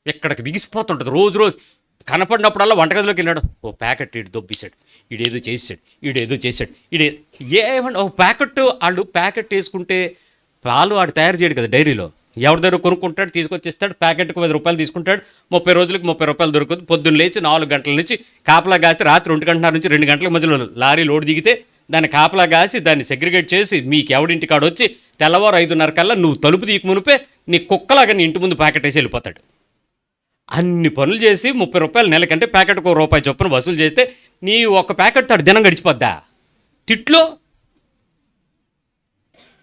ఎక్కడికి బిగిసిపోతుంటుంది. రోజు కనపడినప్పుడల్లా వంటగదిలోకి వెళ్ళాడు, 1 ప్యాకెట్ ఈడు దొబ్బేశాడు, ఈడేదో చేసాడు. ఏమన్నా 1 ప్యాకెట్, వాళ్ళు ప్యాకెట్ వేసుకుంటే పాలు వాడు తయారు చేయడు కదా డైరీలో, ఎవరి దగ్గర కొనుక్కుంటాడు, తీసుకొచ్చిస్తాడు, ప్యాకెట్కి 10 రూపాయలు తీసుకుంటాడు. 30 రోజులకి 30 రూపాయలు దొరుకుతుంది. పొద్దున్న లేచి 4 గంటల నుంచి కాపలా కాసి రాత్రి 1 గంట నుంచి 2 గంటల మధ్యలో లారీ లోడ్ దిగితే దాన్ని కాపలా కాసి దాన్ని సెగ్రిగేట్ చేసి మీకు ఎవడింటి కాడ వచ్చి తెల్లవారు 5:30 కల్లా నువ్వు తలుపు తీయక మునిపే నీ కుక్కలాగా నీ ఇంటి ముందు ప్యాకెట్ వేసి వెళ్ళిపోతాడు. అన్ని పనులు చేసి 30 రూపాయలు నెలకంటే ప్యాకెట్కు ₹1 చొప్పున వసూలు చేస్తే నీ 1 ప్యాకెట్ తాడు దినం గడిచిపోద్దా? తిట్లు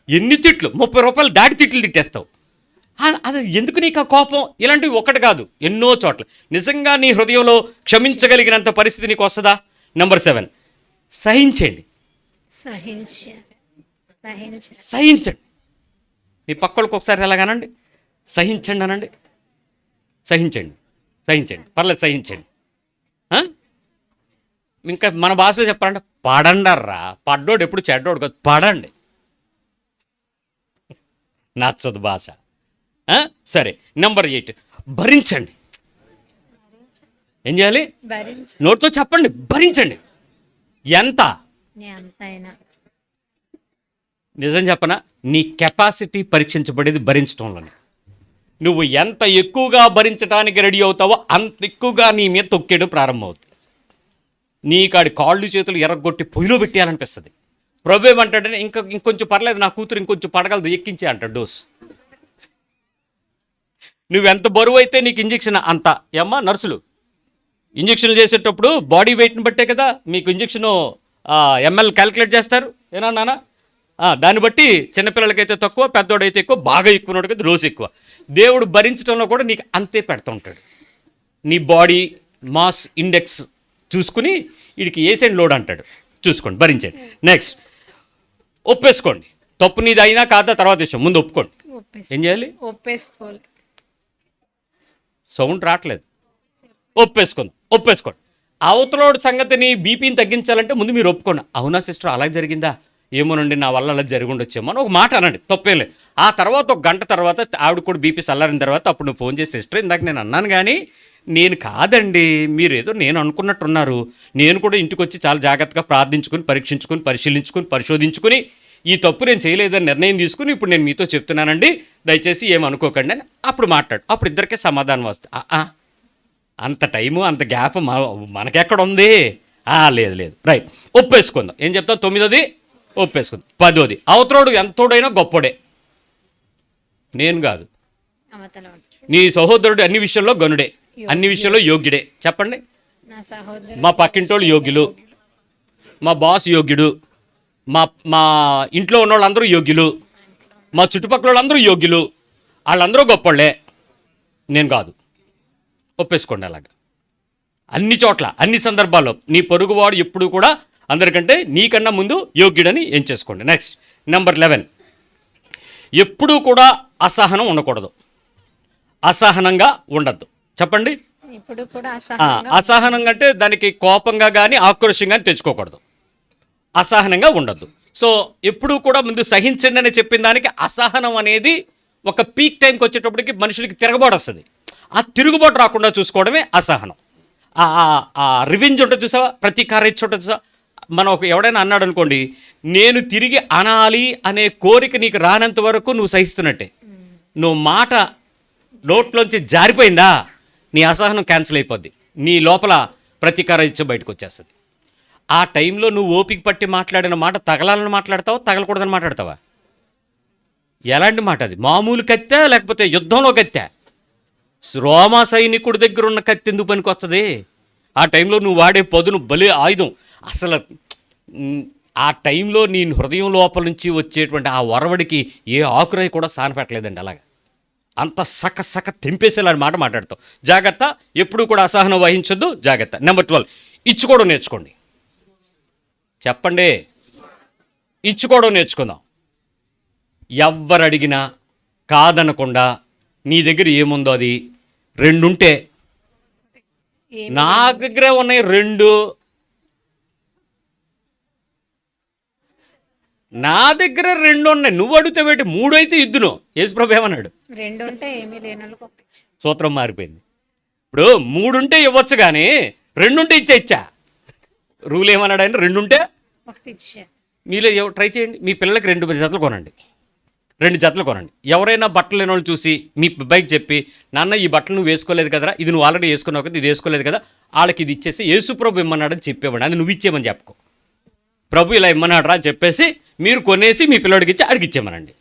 ఎన్ని తిట్లు, 30 రూపాయలు దాటి తిట్లు తిట్టేస్తావు. అది ఎందుకు నీకు ఆ కోపం? ఇలాంటివి ఒకటి కాదు, ఎన్నో చోట్ల. నిజంగా నీ హృదయంలో క్షమించగలిగినంత పరిస్థితి నీకు వస్తుందా? నెంబర్ 7, సహించండి. మీ పక్కలకు ఒకసారి ఎలాగనండి, సహించండి అనండి. సహించండి, పర్లేదు సహించండి. ఇంకా మన భాషలో చెప్పాలంటే పడండర్రా. పడ్డోడు ఎప్పుడు చెడ్డోడు కాదు, పడండి. నచ్చదు భాష. సరే, నెంబర్ 8, భరించండి. ఏం చేయాలి? భరించు. నోటితో చెప్పండి, భరించండి. ఎంత? ఎంతైనా. నిజం చెప్పనా, నీ కెపాసిటీ పరీక్షించబడేది భరించడంలోనే. నువ్వు ఎంత ఎక్కువగా భరించడానికి రెడీ అవుతావో అంత ఎక్కువగా నీ మీద తొక్కేయడం ప్రారంభమవుతుంది. నీకాడి కాళ్ళు చేతులు ఎర్రగొట్టి పొయ్యిలో పెట్టేయాలనిపిస్తుంది. ప్రభు ఏమంటాడంటే ఇంకొంచెం పర్లేదు, నా కూతురు ఇంకొంచెం పడగలదు, ఎక్కించే అంటాడు డోస్. నువ్వెంత బరువు అయితే నీకు ఇంజెక్షన్ అంత. ఏమ్మా నర్సులు, ఇంజెక్షన్లు చేసేటప్పుడు బాడీ వెయిట్ని బట్టే కదా మీకు ఇంజెక్షను ఎంఎల్ క్యాలిక్యులేట్ చేస్తారు. ఏనా నాన్న? దాన్ని బట్టి చిన్నపిల్లలకైతే తక్కువ, పెద్దోడైతే ఎక్కువ, బాగా ఎక్కువ ఉన్నోడికైతే రోజు ఎక్కువ. దేవుడు భరించడంలో కూడా నీకు అంతే పెడుతూ ఉంటాడు. నీ బాడీ మాస్ ఇండెక్స్ చూసుకుని వీడికి ఏసెండ్ లోడ్ అంటాడు, చూసుకోండి, భరించండి. నెక్స్ట్, ఒప్పేసుకోండి. తప్పు నీది అయినా కాదా తర్వాత విషయం, ముందు ఒప్పుకోండి. ఏం చేయాలి? ఒప్పేసుకోవాలి. సౌండ్ రావట్లేదు. ఒప్పేసుకోండి. అవతలోడి సంగతిని బీపీని తగ్గించాలంటే ముందు మీరు ఒప్పుకోండి. అవునా సిస్టర్, అలా జరిగిందా, ఏమోనండి, నా వల్ల అలా జరిగి ఉండొచ్చేమో అని ఒక మాట అనండి, తప్పేం లేదు. ఆ తర్వాత ఒక గంట తర్వాత ఆవిడ కూడా బీపీ చల్లారిన తర్వాత అప్పుడు నువ్వు ఫోన్ చేసి, సిస్టర్ ఇందాక నేను అన్నాను కానీ నేను కాదండి, మీరు ఏదో నేను అనుకున్నట్టున్నారు. నేను కూడా ఇంటికి వచ్చి చాలా జాగ్రత్తగా ప్రార్థించుకుని, పరీక్షించుకుని, పరిశీలించుకుని, పరిశోధించుకుని ఈ తప్పు నేను చేయలేదని నిర్ణయం తీసుకుని ఇప్పుడు నేను మీతో చెప్తున్నానండి, దయచేసి ఏమనుకోకండి అని అప్పుడు మాట్లాడు. అప్పుడు ఇద్దరికే సమాధానం వస్తుంది. అంత టైము అంత గ్యాప్ మనకెక్కడ ఉంది? లేదు. రైట్, ఒప్పేసుకుందాం. ఏం చెప్తాం? 9ది ఒప్పేసుకుందాం. 10ది, అవతలోడు ఎంతోడైనా గొప్పోడే, నేను కాదు. నీ సహోదరుడు అన్ని విషయాల్లో గనుడే, అన్ని విషయాల్లో యోగ్యుడే. చెప్పండి. మా పక్కింటోళ్ళు యోగ్యులు, మా బాస్ యోగ్యుడు, మా ఇంట్లో ఉన్న వాళ్ళందరూ యోగ్యులు, మా చుట్టుపక్కల వాళ్ళందరూ యోగ్యులు, వాళ్ళందరూ గొప్పోళ్ళే, నేను కాదు. ఒప్పేసుకోండి. అలాగా అన్ని చోట్ల, అన్ని సందర్భాల్లో నీ పొరుగువాడు ఎప్పుడు కూడా అందరికంటే నీకన్నా ముందు యోగ్యుడని ఏం చేసుకోండి. నెక్స్ట్, నెంబర్ 11, ఎప్పుడూ కూడా అసహనం ఉండకూడదు, అసహనంగా ఉండద్దు. చెప్పండి. ఇప్పుడు కూడా అసహనంగా అంటే దానికి కోపంగా కానీ ఆక్రోషంగా కానీ తెచ్చుకోకూడదు, అసహనంగా ఉండద్దు. సో ఎప్పుడూ కూడా ముందు సహించండి అని చెప్పిన దానికి అసహనం అనేది ఒక పీక్ టైంకి వచ్చేటప్పటికి మనుషులకి తిరగబాటు వస్తుంది. ఆ తిరుగుబాటు రాకుండా చూసుకోవడమే అసహనం. ఆ రివెంజ్ ఉంటుంది చూసావా, ప్రతీకార ఇచ్చి ఉంటుంది చూసా. మనం ఎవడైనా అన్నాడు అనుకోండి, నేను తిరిగి అనాలి అనే కోరిక నీకు రానంత వరకు నువ్వు సహిస్తున్నట్టే. నువ్వు మాట నోట్లోంచి జారిపోయిందా, నీ అసహనం క్యాన్సిల్ అయిపోద్ది, నీ లోపల ప్రతీకార ఇచ్చి బయటకు వచ్చేస్తుంది. ఆ టైంలో నువ్వు ఓపిక పట్టి మాట్లాడిన మాట తగలాలని మాట్లాడతావా, తగలకూడదని మాట్లాడతావా? ఎలాంటి మాట అది? మామూలు కత్తే లేకపోతే యుద్ధంలో కత్తే? రోమా సైనికుడి దగ్గర ఉన్న కత్తి ఎందుకు పనికి వస్తుంది? ఆ టైంలో నువ్వు వాడే పదును బలి ఆయుధం. అసలు ఆ టైంలో నీ హృదయం లోపల నుంచి వచ్చేటువంటి ఆ వరవడికి ఏ ఆకురై కూడా సానపెట్టలేదండి. అలాగా అంత సక తెంపేసేలాంటి మాట మాట్లాడతావు. జాగ్రత్త, ఎప్పుడు కూడా అసహనం వహించొద్దు, జాగ్రత్త. నెంబర్ 12, ఇచ్చుకోవడం నేర్చుకోండి. చెప్పండి. ఇచ్చుకోవడం నేర్చుకుందాం. ఎవ్వరు అడిగినా కాదనకుండా నీ దగ్గర ఏముందో అది 2 ఉంటే, నా దగ్గరే ఉన్నాయి 2, నా దగ్గర 2 ఉన్నాయి, నువ్వు అడిగితే పెట్టి 3 అయితే ఇద్దును. యేసుప్రభు ఏమన్నాడు? 2 ఉంటే ఏమీ లేనోళ్ళకి ఒకటి. సూత్రం మారిపోయింది. ఇప్పుడు 3 ఉంటే ఇవ్వచ్చు కానీ 2 ఉంటే ఇచ్చా. రూల్ ఏమన్నాడు ఆయన? 2 ఉంటే ఒకటి ఇచ్చా. మీలో ట్రై చేయండి, మీ పిల్లలకి 2 జతలు కొనండి, 2 జతలు కొనండి. ఎవరైనా బట్టలు లేని వాళ్ళు చూసి మీ అబ్బాయికి చెప్పి, నాన్న ఈ బట్టలు నువ్వు వేసుకోలేదు కదరా, ఇది నువ్వు ఆల్రెడీ వేసుకున్నావు కదా, ఇది వేసుకోలేదు కదా, వాళ్ళకి ఇది ఇచ్చేసి యేసుప్రభు ఇమ్మన్నాడని చెప్పేవాడు, అది నువ్వు ఇచ్చేయమని చెప్పుకో. ప్రభు ఇలా ఇమ్మన్నాడు రా అని చెప్పేసి మీరు కొనేసి మీ పిల్లడికి ఇచ్చి అడిగిచ్చేమనండి.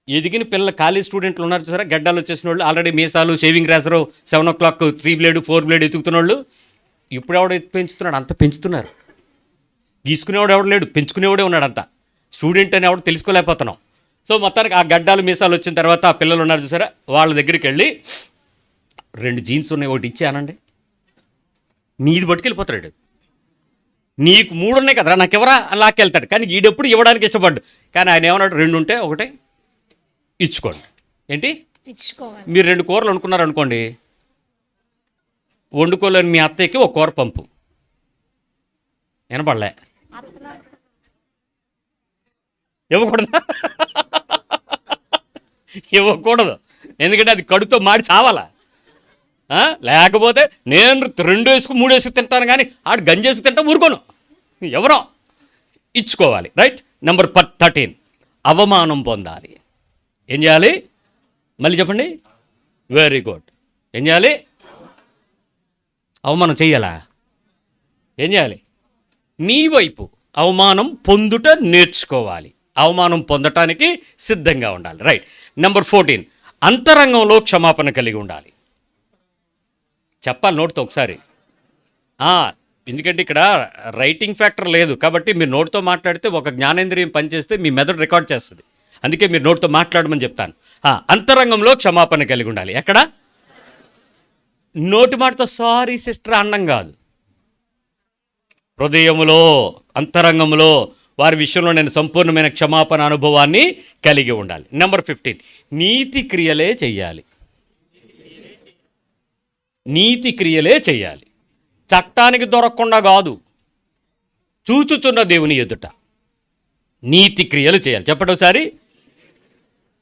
ఎదిగిన పిల్లలు, కాలేజ్ స్టూడెంట్లు ఉన్నారు చూసారా, గడ్డాలు వచ్చేసిన వాళ్ళు, ఆల్రెడీ మీసాలు, shaving racer, 7 o'clock 3 blade 4 blade ఎతుకుతున్న వాళ్ళు, ఇప్పుడు ఎవడ పెంచుతున్నాడు? అంత పెంచుతున్నారు. గీసుకునేవాడు ఎవడు లేడు, పెంచుకునేవాడే ఉన్నాడు అంతా. స్టూడెంట్ అని ఎవడు తెలుసుకోలేకపోతున్నాం. సో మొత్తానికి ఆ గడ్డాలు మీసాలు వచ్చిన తర్వాత ఆ పిల్లలు ఉన్నారు చూసారా, వాళ్ళ దగ్గరికి వెళ్ళి 2 జీన్స్ ఉన్నాయి, ఒకటి ఇచ్చి అనండి. నీది పట్టుకెళ్ళిపోతాడు. నీకు 3 ఉన్నాయి కదరా, నాకు ఎవరా అని లాక్కెళ్తాడు. కానీ ఈడెప్పుడు ఇవ్వడానికి ఇష్టపడ్డు. కానీ ఆయన ఏమన్నాడు? 2 ఉంటే ఒకటే ఇచ్చుకోండి. ఏంటి? ఇచ్చుకోవాలి. మీరు 2 కూరలు వండుకున్నారు అనుకోండి, వండుకోలేని మీ అత్తయ్యకి ఒక కూర పంపు, వినపడలే. ఇవ్వకూడదా? ఇవ్వకూడదు, ఎందుకంటే అది కడుతో మాడి చావాలా. లేకపోతే నేను 2 వేసుకు 3 వేసుకు తింటాను, కానీ ఆడు గంజేసి తింటా ఊరుకోను. ఎవరో ఇచ్చుకోవాలి. రైట్. నెంబర్ 13, అవమానం పొందాలి. ఏం చేయాలి? మళ్ళీ చెప్పండి. Very good. ఏం చేయాలి? అవమానం చెయ్యాలా? ఏం చేయాలి? నీ వైపు అవమానం పొందుట నేర్చుకోవాలి. అవమానం పొందటానికి సిద్ధంగా ఉండాలి. రైట్. నెంబర్ 14, అంతరంగంలో క్షమాపణ కలిగి ఉండాలి. చెప్పాలి నోటితో ఒకసారి. ఎందుకంటే ఇక్కడ రైటింగ్ ఫ్యాక్టర్ లేదు కాబట్టి మీరు నోటితో మాట్లాడితే ఒక జ్ఞానేంద్రియం పనిచేస్తే మీ మెదడు రికార్డ్ చేస్తుంది. అందుకే మీరు నోటితో మాట్లాడమని చెప్తాను. అంతరంగంలో క్షమాపణ కలిగి ఉండాలి. ఎక్కడ? నోటి మాటతో సారీ సిస్టర్ అన్నం కాదు, హృదయములో, అంతరంగంలో వారి విషయంలో నేను సంపూర్ణమైన క్షమాపణ అనుభవాన్ని కలిగి ఉండాలి. నెంబర్ 15, నీతి క్రియలే చెయ్యాలి. నీతి క్రియలే చెయ్యాలి. చట్టానికి దొరకకుండా కాదు, చూచుచున్న దేవుని ఎదుట నీతి క్రియలు చేయాలి. చెప్పండి ఒకసారి.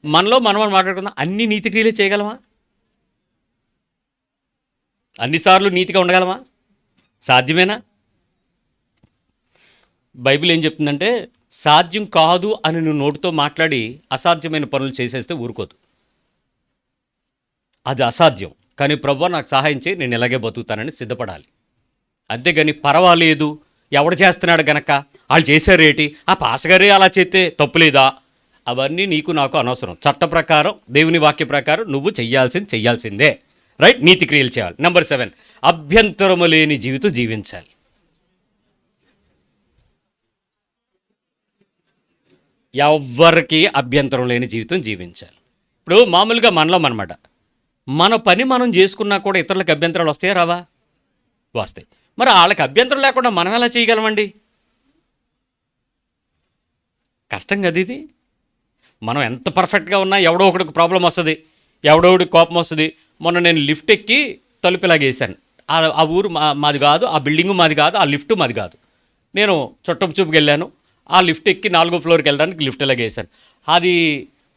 మనలో మనం మాట్లాడుకుందాం. అన్ని నీతి క్రియలే చేయగలమా? అన్నిసార్లు నీతిగా ఉండగలమా? సాధ్యమేనా? బైబిల్ ఏం చెప్తుందంటే, సాధ్యం కాదు అని నువ్వు నోటితో మాట్లాడి అసాధ్యమైన పనులు చేసేస్తే ఊరుకోదు. అది అసాధ్యం. కానీ ప్రభువా నాకు సహాయం చేయి, నేను ఇలాగే బతుకుతానని సిద్ధపడాలి. అంతేగాని పర్వాలేదు, ఎవడు చేస్తున్నాడు గనక వాళ్ళు చేశారేటి, ఆ పాస్టగారే అలా చేస్తే తప్పులేదా, అవన్నీ నీకు నాకు అనవసరం. చట్ట ప్రకారం, దేవుని వాక్య ప్రకారం నువ్వు చెయ్యాల్సిందే. రైట్. నీతి క్రియలు చేయాలి. నెంబర్ 7, అభ్యంతరము లేని జీవితం జీవించాలి. ఎవ్వరికి అభ్యంతరం లేని జీవితం జీవించాలి. ఇప్పుడు మామూలుగా మనలో అనమాట, మన పని మనం చేసుకున్నా కూడా ఇతరులకు అభ్యంతరాలు వస్తాయా రావా? వస్తాయి. మరి వాళ్ళకి అభ్యంతరం లేకుండా మనం ఎలా చేయగలమండి? కష్టం కదా ఇది. మనం ఎంత పర్ఫెక్ట్గా ఉన్నా ఎవడో ఒకటికి ప్రాబ్లం వస్తుంది, ఎవడో ఒకటికి కోపం వస్తుంది. మొన్న నేను లిఫ్ట్ ఎక్కి తలుపు ఇలాగేసాను. ఆ ఊరు మాది కాదు, ఆ బిల్డింగు మాది కాదు, ఆ లిఫ్ట్ మాది కాదు. నేను చుట్టపు చూపుకి వెళ్ళాను. ఆ లిఫ్ట్ ఎక్కి 4వ ఫ్లోర్కి వెళ్ళడానికి లిఫ్ట్ ఇలాగేసాను. అది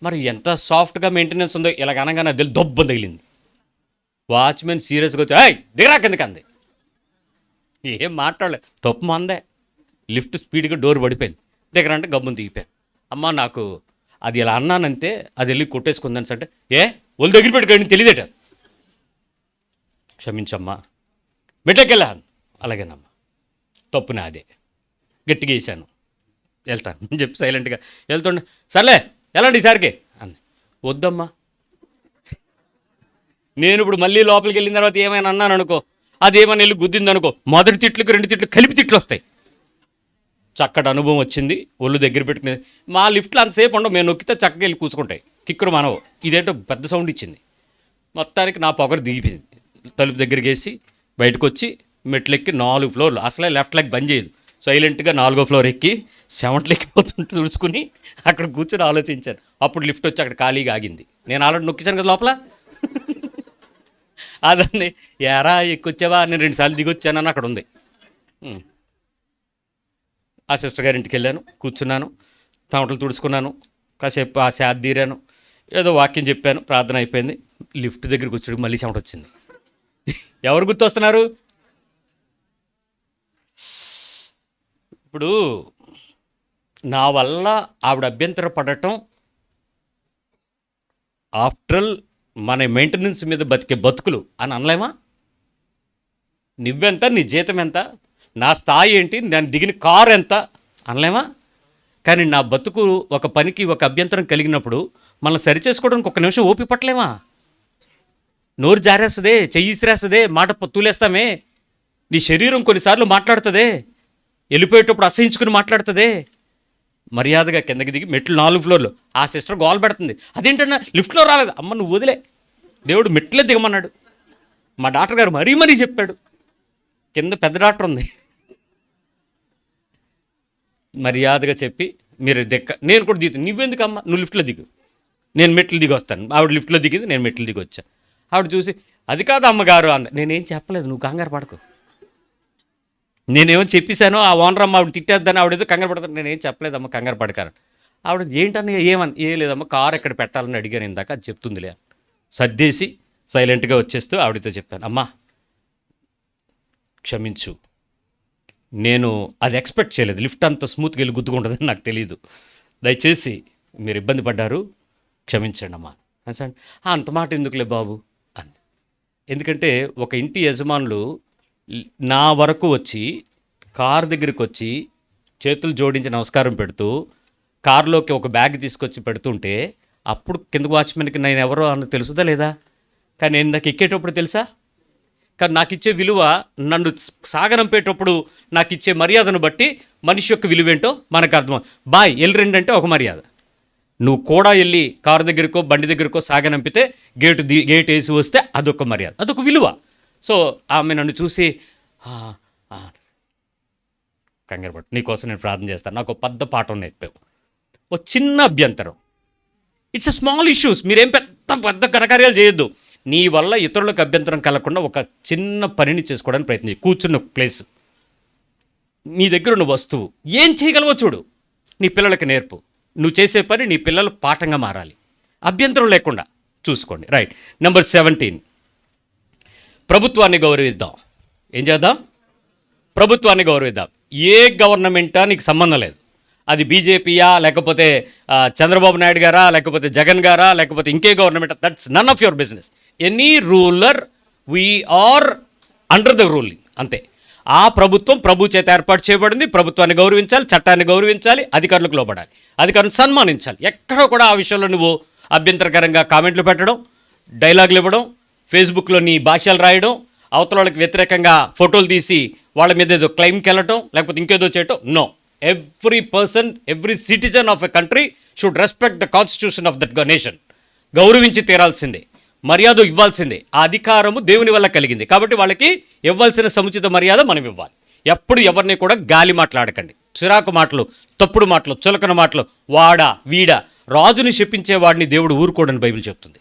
మరి ఎంత సాఫ్ట్గా మెయింటెనెన్స్ ఉందో, ఇలాగ అనగానే అది దొబ్బ తగిలింది. వాచ్మెన్ సీరియస్గా వచ్చి, దిగరా కిందకి అంది. ఏం మాట్లాడలేదు, తప్పు మందే. లిఫ్ట్ స్పీడ్గా డోర్ పడిపోయింది. దిగరంటే గమ్మున దిగిపోయాను. అమ్మ నాకు అది ఇలా అన్నానంతే, అది వెళ్ళి కొట్టేసుకుందని అంటే, వాళ్ళు దగ్గర పెట్టుకోండి తెలియదేట, క్షమించమ్మా, మెట్లకెళ్ళాను. అలాగేనమ్మా, తప్పు నాదే, గట్టిగా వేసాను, వెళ్తాను అని చెప్పి సైలెంట్గా వెళ్తుండే. సర్లే ఎలాంటి ఈసారికి అంది. వద్దమ్మా, నేను ఇప్పుడు మళ్ళీ లోపలికి వెళ్ళిన తర్వాత ఏమైనా అన్నాను అనుకో, అదేమైనా వెళ్ళి గుద్దింది అనుకో, మొదటి తిట్లకు 2 తిట్లు కలిపి తిట్లు వస్తాయి. చక్కటి అనుభవం వచ్చింది, ఒళ్ళు దగ్గర పెట్టుకునే. మా లిఫ్ట్లో అంతసేపు ఉండవు, మేము నొక్కితే చక్కగా వెళ్ళి కూసుకుంటాయి, కిక్కురు మనవు. ఇదేంటో పెద్ద సౌండ్ ఇచ్చింది. మొత్తానికి నా పొగరు దిగిపోయింది. తలుపు దగ్గరికి వేసి బయటకు వచ్చి మెట్లెక్కి 4 ఫ్లోర్లు, అసలే లెఫ్ట్ లెగ్ బంద్ చేయదు, సైలెంట్గా 4వ ఫ్లోర్ ఎక్కి 7th ఎక్కిపోతుంటే తుడుచుకుని అక్కడ కూర్చొని ఆలోచించాను. అప్పుడు లిఫ్ట్ వచ్చి అక్కడ ఖాళీగా ఆగింది. నేను ఆల్రెడీ నొక్కిసాను కదా లోపల. అదండి, ఎరా ఎక్కొచ్చావా, నేను 2 సార్లు దిగొచ్చానని అక్కడ ఉంది. ఆ సిస్టర్ గారి ఇంటికి వెళ్ళాను, కూర్చున్నాను, తమటలు తుడుచుకున్నాను, కాసేపు ఆ శాద తీరాను, ఏదో వాక్యం చెప్పాను, ప్రార్థన అయిపోయింది. లిఫ్ట్ దగ్గర కూర్చోడు మళ్ళీ చెమట వచ్చింది. ఎవరు గుర్తొస్తున్నారు? ఇప్పుడు నా వల్ల ఆవిడ అభ్యంతర పడటం, ఆఫ్టర్ ఆల్ మన మెయింటెనెన్స్ మీద బతికే బతుకులు అని అనలేమా? నువ్వెంత, నీ జీతం ఎంత, నా స్థాయి ఏంటి, నేను దిగిన కారు ఎంత అనలేమా? కానీ నా బతుకు ఒక పనికి ఒక అభ్యంతరం కలిగినప్పుడు మనం సరిచేసుకోవడానికి 1 నిమిషం ఓపిక పట్టలేమా? నోరు జారేస్తుందే, చెయ్యి ఇసిరేస్తుందే, మాట తూలేస్తామే, నీ శరీరం కొన్నిసార్లు మాట్లాడుతుందే, వెళ్ళిపోయేటప్పుడు అసహించుకుని మాట్లాడుతుందే. మర్యాదగా కిందకి దిగి మెట్లు 4 ఫ్లోర్లు. ఆ సిస్టర్ గోల్ పెడుతుంది, అదేంటన్నా లిఫ్ట్లో రాలేదు. అమ్మ నువ్వు వదిలే, దేవుడు మెట్లే దిగమన్నాడు. మా డాక్టర్ గారు మరీ చెప్పాడు, కింద పెద్ద డాక్టర్ ఉంది. మర్యాదగా చెప్పి మీరు నేను కూడా దిగుతాను. నువ్వెందుకమ్మా, నువ్వు లిఫ్ట్లో దిగు, నేను మెట్లు దిగి వస్తాను. ఆవిడ లిఫ్ట్లో దిగింది, నేను మెట్లు దిగి వచ్చా. ఆవిడ చూసి అది కాదు అమ్మగారు అంద. నేనేం చెప్పలేదు, నువ్వు కంగారు పడకు, నేనేమో చెప్పేశాను, ఆ ఓనర్ అమ్మ ఆవిడ తిట్టేద్దని ఆవిడేదో కంగారు పడతాను. నేనేం చెప్పలేదమ్మా, కంగారు పడకాను. ఆవిడ ఏంటని ఏం లేదమ్మా, కారు ఎక్కడ పెట్టాలని అడిగాను ఇందాక, అది చెప్తుందిలే. సర్దేసి సైలెంట్గా వచ్చేస్తూ ఆవిడతో చెప్పాను, అమ్మా క్షమించు, నేను అది ఎక్స్పెక్ట్ చేయలేదు, లిఫ్ట్ అంత స్మూత్గా వెళ్ళి గుద్దుకుంటుందని నాకు తెలియదు, దయచేసి మీరు ఇబ్బంది పడ్డారు, క్షమించండి అమ్మా అని. అంత మాట ఎందుకులే బాబు అంది. ఎందుకంటే ఒక ఇంటి యజమానులు నా వరకు వచ్చి కార్ దగ్గరికి వచ్చి చేతులు జోడించి నమస్కారం పెడుతూ కారులోకి ఒక బ్యాగ్ తీసుకొచ్చి పెడుతుంటే అప్పుడు కింద వాచ్మెన్కి నేను ఎవరో అని తెలుసుదా లేదా? కానీ నేను నాకు ఎక్కేటప్పుడు తెలుసా? కానీ నాకు ఇచ్చే విలువ, నన్ను సాగనంపేటప్పుడు నాకు ఇచ్చే మర్యాదను బట్టి మనిషి యొక్క విలువ ఏంటో మనకు అర్థం. బాయ్ వెళ్ళి రండి అంటే ఒక మర్యాద, నువ్వు కూడా వెళ్ళి కారు దగ్గరకో బండి దగ్గరకో సాగనంపితే గేట్ వేసి వస్తే అదొక మర్యాద, అదొక విలువ. సో ఆమె నన్ను చూసి కంగారు పట్టు, నీకోసం నేను ప్రార్థన చేస్తాను, నాకు పెద్ద పాఠం నేర్పావు, ఓ చిన్న అభ్యంతరం, ఇట్స్ ఎ స్మాల్ ఇష్యూస్, మీరేం పెద్ద పెద్ద ఘనకార్యాలు చేయొద్దు, నీ వల్ల ఇతరులకు అభ్యంతరం కలగకుండా ఒక చిన్న పనిని చేసుకోవడానికి ప్రయత్నం చేయి. కూర్చున్న ప్లేస్, నీ దగ్గర ఉన్న వస్తువు ఏం చేయగలవో చూడు, నీ పిల్లలకి నేర్పు, నువ్వు చేసే పని నీ పిల్లలు పాఠంగా మారాలి, అభ్యంతరం లేకుండా చూసుకోండి. రైట్. నెంబర్ 17, ప్రభుత్వాన్ని గౌరవిద్దాం. ఏం చేద్దాం? ప్రభుత్వాన్ని గౌరవిద్దాం. ఏ గవర్నమెంటా నీకు సంబంధం లేదు, అది బీజేపీయా లేకపోతే చంద్రబాబు నాయుడు గారా లేకపోతే జగన్ గారా లేకపోతే ఇంకే government, that's none of your business. Any ruler, we are under the ruling, అంతే. ఆ ప్రభుత్వం ప్రభు చేత ఏర్పాటు చేయబడింది, ప్రభుత్వాన్ని గౌరవించాలి, చట్టాన్ని గౌరవించాలి, అధికారులకు లోబడాలి, అధికారులను సన్మానించాలి. ఎక్కడో కూడా ఆ విషయంలో నువ్వు అభ్యంతరకరంగా కామెంట్లు పెట్టడం, డైలాగులు ఇవ్వడం, ఫేస్బుక్లో నీ భాషలు రాయడం, అవతల వాళ్ళకి వ్యతిరేకంగా ఫోటోలు తీసి వాళ్ళ మీద ఏదో క్లెయిమ్కి వెళ్ళటం లేకపోతే ఇంకేదో చేయటం, no. Every person, every citizen of a country should respect the constitution of that nation. గౌరవించి తీరాల్సిందే, మర్యాద ఇవ్వాల్సిందే. ఆ అధికారము దేవుని వల్ల కలిగింది కాబట్టి వాళ్ళకి ఇవ్వాల్సిన సముచిత మర్యాద మనం ఇవ్వాలి. ఎప్పుడు ఎవరిని కూడా గాలి మాట్లాడకండి, చిరాకు మాటలు, తప్పుడు మాటలు, చులకన మాటలు, వాడా వీడా. రాజుని శపించే వాడిని దేవుడు ఊరుకోడని బైబిల్ చెప్తుంది.